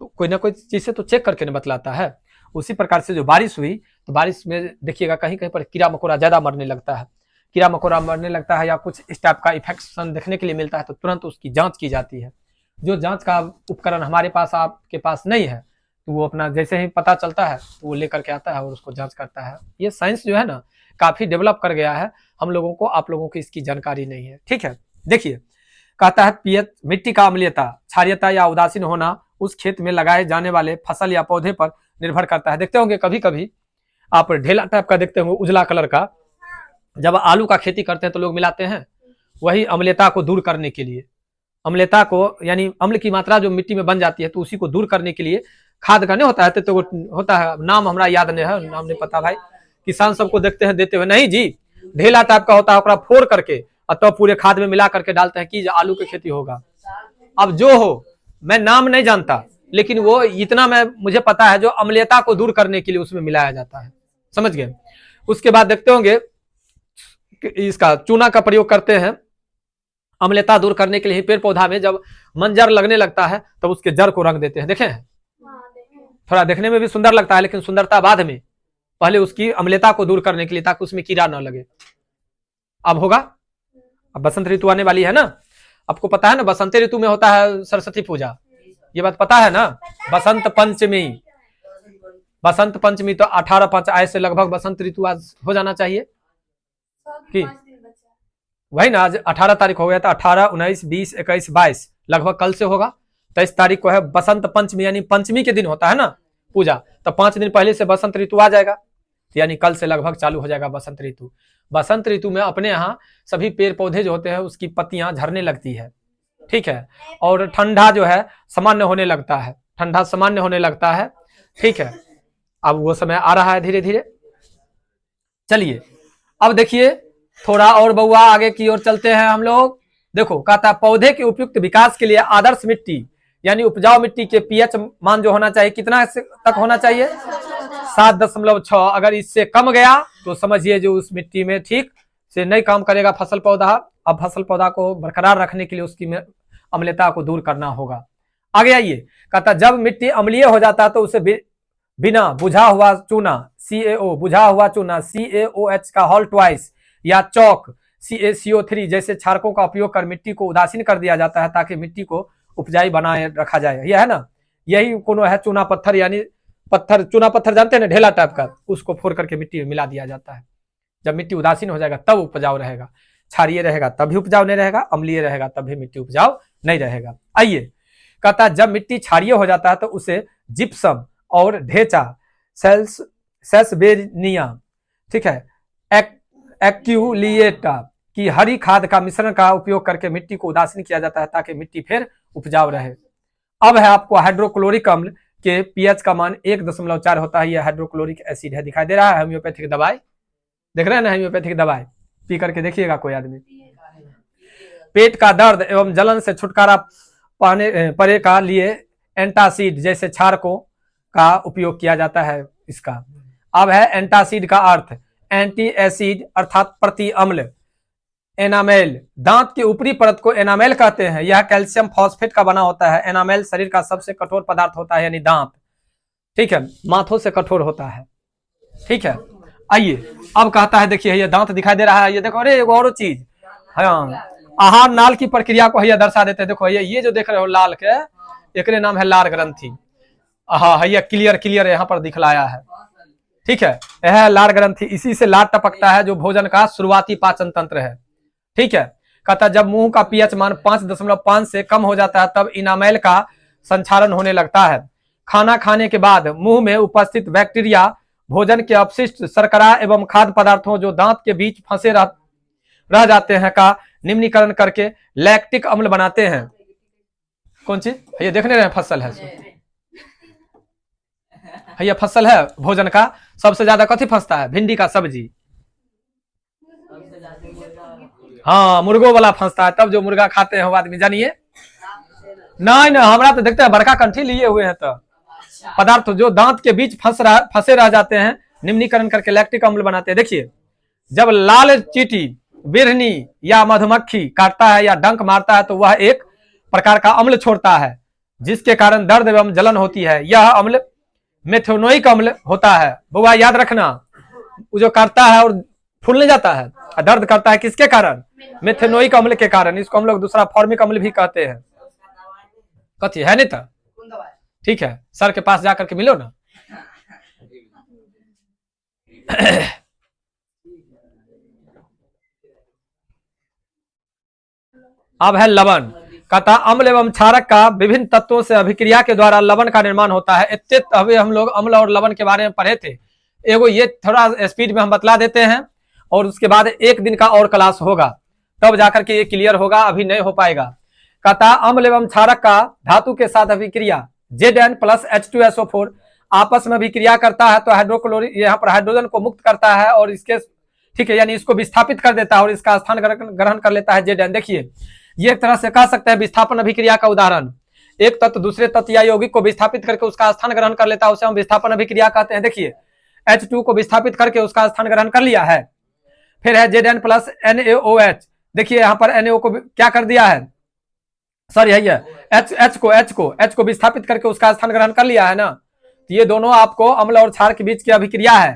तो कोई ना कोई चीज से तो चेक करके नहीं बतलाता है। उसी प्रकार से जो बारिश हुई तो बारिश में देखिएगा कहीं कहीं पर कीड़ा मकोड़ा ज्यादा मरने लगता है, कीड़ा मकोड़ा मरने लगता है या कुछ इस टाइप का इन्फेक्शन देखने के लिए मिलता है, तो तुरंत उसकी जांच की जाती है। जो जांच का उपकरण हमारे पास आपके पास नहीं है, तो वो अपना जैसे ही पता चलता है तो वो लेकर के आता है और उसको जांच करता है। ये साइंस जो है ना काफी डेवलप कर गया है, हम लोगों को, आप लोगों को इसकी जानकारी नहीं है, ठीक है। देखिए कहता है पीएच मिट्टी का अम्लीयता, क्षारीयता या उदासीन होना उस खेत में लगाए जाने वाले फसल या पौधे पर निर्भर करता है। देखते होंगे कभी कभी आप ढेला टाइप का देखते होंगे उजला कलर का, जब आलू का खेती करते हैं तो लोग मिलाते हैं, वही अम्लीयता को दूर करने के लिए, अम्लीयता को यानी अम्ल की मात्रा जो मिट्टी में बन जाती है तो उसी को दूर करने के लिए खाद का नहीं होता है, तो होता है, नाम हमारा याद नहीं है, नाम नहीं पता भाई, किसान सबको देखते हैं देते हुए, नहीं जी ढेला टाइप का होता है, फोड़ करके और तो पूरे खाद में मिला करके डालते हैं कि आलू की खेती होगा। अब जो हो, मैं नाम नहीं जानता, लेकिन वो इतना मुझे पता है जो अम्लीयता को दूर करने के लिए उसमें मिलाया जाता है, समझ गए। उसके बाद देखते होंगे इसका चूना का प्रयोग करते हैं अम्लीयता दूर करने के लिए। पेड़ पौधा में जब मंजर लगने लगता है तब तो उसके जड़ को रंग देते हैं, देखे हैं, थोड़ा देखने में भी सुंदर लगता है, लेकिन सुंदरता बाद में, पहले उसकी अम्लीयता को दूर करने के लिए ताकि उसमें कीड़ा ना लगे। अब होगा, अब बसंत ऋतु आने वाली है ना, आपको पता है ना बसंत ऋतु में होता है सरस्वती पूजा, ये बात पता है ना। बसंत पंचमी, बसंत पंचमी तो 18/5 आए से लगभग बसंत ऋतु आज हो जाना चाहिए कि वही ना, आज 18 तारीख हो गया था, 18, 19, 20, 21, 22 लगभग कल से होगा। 23 तारीख को है बसंत पंचमी, यानी पंचमी के दिन होता है ना पूजा, तो 5 दिन पहले से बसंत ऋतु आ जाएगा, यानी कल से लगभग चालू हो जाएगा बसंत ऋतु। बसंत ऋतु में अपने यहाँ सभी पेड़ पौधे जो होते हैं उसकी पत्तियां झड़ने लगती है, ठीक है, और ठंडा जो है सामान्य होने लगता है, ठंडा सामान्य होने लगता है, ठीक है। अब वो समय आ रहा है धीरे धीरे। चलिए अब देखिए थोड़ा और बउआ आगे की ओर चलते हैं हम लोग। देखो कहता पौधे के उपयुक्त विकास के लिए आदर्श मिट्टी यानी उपजाऊ मिट्टी के पीएच मान जो होना चाहिए कितना तक होना चाहिए, 7.6। अगर इससे कम गया तो समझिए जो उस मिट्टी में ठीक से नहीं काम करेगा फसल पौधा। अब फसल पौधा को बरकरार रखने के लिए उसकी अम्लता को दूर करना होगा। आगे आइए, कहता जब मिट्टी अम्लीय हो जाता है तो उसे बिना बुझा हुआ चूना CaO, बुझा हुआ चूना CaOH का होल ट्वाइस या चौक CaCO3 जैसे क्षारकों का उपयोग कर मिट्टी को उदासीन कर दिया जाता है ताकि मिट्टी को उपजाऊ बनाए रखा जाए। यह है ना, यही कोनो है चूना पत्थर, यानी पत्थर, चूना पत्थर जानते हैं ना, ढेला टाइप का, उसको फोड़ करके मिट्टी में मिला दिया जाता है। जब मिट्टी उदासीन हो जाएगा तब उपजाऊ रहेगा, क्षारीय रहेगा तब भी उपजाऊ नहीं रहेगा, अम्लीय रहेगा तब भी मिट्टी उपजाऊ नहीं रहेगा। आइए, कहता है जब मिट्टी क्षारीय हो जाता है तो उसे जिप्सम और ढेंचा सेल्सबेरिनिया, ठीक है, एक्यूलिएटा की हरी खाद का मिश्रण का उपयोग करके मिट्टी को उदासीन किया जाता है ताकि मिट्टी फिर उपजाऊ रहे। अब है आपको हाइड्रोक्लोरिक अम्ल के पीएच का मान 1.4 होता है। यह हाइड्रोक्लोरिक एसिड है, दिखाई दे रहा है। होम्योपैथिक दवाई देख रहे हैं ना, होम्योपैथिक दवाई पी करके देखिएगा कोई आदमी। पेट का दर्द एवं जलन से छुटकारा पाने का लिए एंटासिड जैसे क्षारकों का उपयोग किया जाता है इसका। अब है एंटासिड का अर्थ एंटी एसिड अर्थात प्रति अम्ल। एनामेल, दांत की ऊपरी परत को एनामेल कहते हैं। यह कैल्शियम फॉस्फेट का बना होता है। एनामेल शरीर का सबसे कठोर पदार्थ होता है, यानी दांत, ठीक है, माथों से कठोर होता है, ठीक है। आइए, अब कहता है, देखिए ये दांत दिखाई दे रहा है, ये देखो, अरे एक और चीज, हाँ, आहार नाल की प्रक्रिया को यह दर्शा देते हैं। देखो ये जो देख रहे हो लाल के, एक नाम है लार ग्रंथि। हाँ, ये क्लियर यहाँ पर दिखलाया है, ठीक है, यह लार ग्रंथि। इसी से लार टपकता है जो भोजन का शुरुआती पाचन तंत्र है, ठीक है। कहता जब मुंह का पीएच मान 5.5 से कम हो जाता है तब इनामेल का संचारण होने लगता है। खाना खाने के बाद मुंह में उपस्थित बैक्टीरिया भोजन के अपशिष्ट शर्करा एवं खाद्य पदार्थों जो दांत के बीच फंसे रह जाते हैं का निम्नीकरण करके लैक्टिक अम्ल बनाते हैं। कौन चीज ये देखने रहे, फसल है, ये फसल है भोजन का। सबसे ज्यादा कथी फंसता है? भिंडी का सब्जी, हाँ, मुर्गो वाला फंसता है। तब जो मुर्गा खाते हैं वो आदमी जानिए, नहीं हमरा तो देखते हैं बड़का कंठी लिए हुए हैं, तो पदार्थ जो दांत के बीच फंसे रह जाते हैं निम्नीकरण करके लैक्टिक अम्ल बनाते हैं। देखिए, जब लाल चींटी, बिरहनी या मधुमक्खी काटता है या डंक मारता है तो वह एक प्रकार का अम्ल छोड़ता है जिसके कारण दर्द एवं जलन होती है। यह अम्ल मेथनोइक अम्ल होता है। बुआ याद रखना, वो जो काटता है और फूलने जाता है, दर्द करता है, किसके कारण? मेथनोइक अम्ल के कारण। इसको हम लोग दूसरा फॉर्मिक अम्ल भी कहते हैं। कथी है नहीं था, ठीक है, सर के पास जाकर के मिलो ना। अब है लवण। कहता अम्ल एवं क्षारक का विभिन्न तत्वों से अभिक्रिया के द्वारा लवण का निर्माण होता है। इतने अभी हम लोग अम्ल और लवण के बारे में पढ़े थे। एगो ये थोड़ा स्पीड में हम बतला देते हैं और उसके बाद एक दिन का और क्लास होगा, तब जाकर के ये क्लियर होगा, अभी नहीं हो पाएगा। कहता अम्ल एवं क्षारक का धातु के साथ अभिक्रिया Zn प्लस H2SO4 आपस में अभिक्रिया करता है तो हाइड्रोक्लोरिक यहाँ पर हाइड्रोजन को मुक्त करता है और इसके, ठीक है, यानी इसको विस्थापित कर देता है और इसका स्थान ग्रहण कर लेता है Zn। देखिए, ये एक तरह से कह सकते हैं विस्थापन अभिक्रिया का उदाहरण। एक तत्व दूसरे तत्व या यौगिक को विस्थापित करके उसका स्थान ग्रहण कर लेता है, उसे हम विस्थापन अभिक्रिया कहते हैं। देखिए, H2 को विस्थापित करके उसका स्थान ग्रहण कर लिया है। फिर है Zn प्लस NaOH। देखिए यहाँ पर NaO को क्या कर दिया है, सॉरी है H को विस्थापित करके उसका स्थान ग्रहण कर लिया है ना। तो ये दोनों आपको अम्ल और क्षार के बीच की अभिक्रिया है।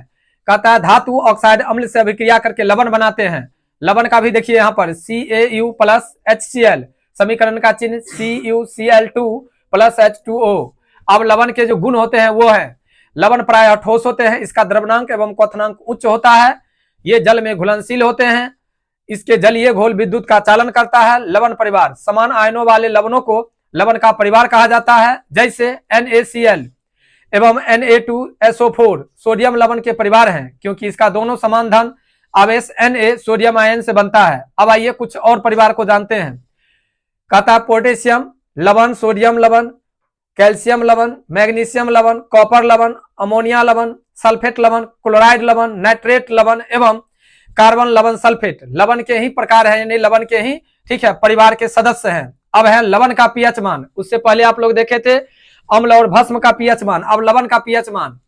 कहता है धातु ऑक्साइड अम्ल से अभिक्रिया करके लवण बनाते हैं। लवण का भी देखिए यहाँ पर CaU प्लस HCl, समीकरण का चिन्ह CuCl2 प्लस H2O। अब लवण के जो गुण होते हैं वो है, लवण प्रायः ठोस होते हैं, इसका द्रवणांक एवं क्वथनांक उच्च होता है, ये जल में घुलनशील होते हैं, इसके जलीय घोल विद्युत का चालन करता है। लवण परिवार, समान आयनों वाले लवणों को लवण का परिवार कहा जाता है, जैसे NaCl एवं Na2SO4 सोडियम लवण के परिवार हैं क्योंकि इसका दोनों समान धन आवेश Na सोडियम आयन से बनता है। अब आइए कुछ और परिवार को जानते हैं। कहता पोटेशियम लवण, सोडियम लवण, कैल्शियम लवण, मैग्नीशियम लवण, कॉपर लवण, अमोनिया लवण, सल्फेट लवण, क्लोराइड लवण, नाइट्रेट लवण एवं कार्बन लवण सल्फेट लवण के ही प्रकार है, यानी लवण के ही, ठीक है, परिवार के सदस्य हैं। अब है लवण का पीएच मान। उससे पहले आप लोग देखे थे अम्ल और भस्म का पीएच मान, अब लवण का पीएच मान।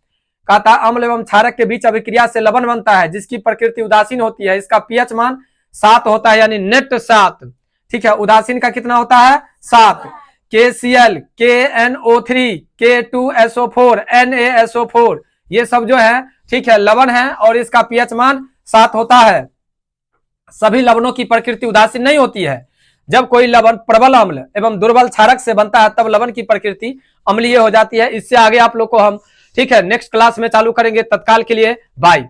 कहा था अम्ल एवं क्षारक के बीच अभिक्रिया से लवण बनता है जिसकी प्रकृति उदासीन होती है। इसका पीएच मान 7 होता है, यानी नेट 7। ठीक है, उदासीन का कितना होता है? 7। KCl, KNO3, K2SO4, NaSO4 ये सब जो है ठीक है लवण है और इसका पीएच मान 7 होता है। सभी लवणों की प्रकृति उदासीन नहीं होती है। जब कोई लवण प्रबल अम्ल एवं दुर्बल क्षारक से बनता है तब लवण की प्रकृति अम्लीय हो जाती है। इससे आगे आप लोग को हम ठीक है नेक्स्ट क्लास में चालू करेंगे। तत्काल के लिए बाय।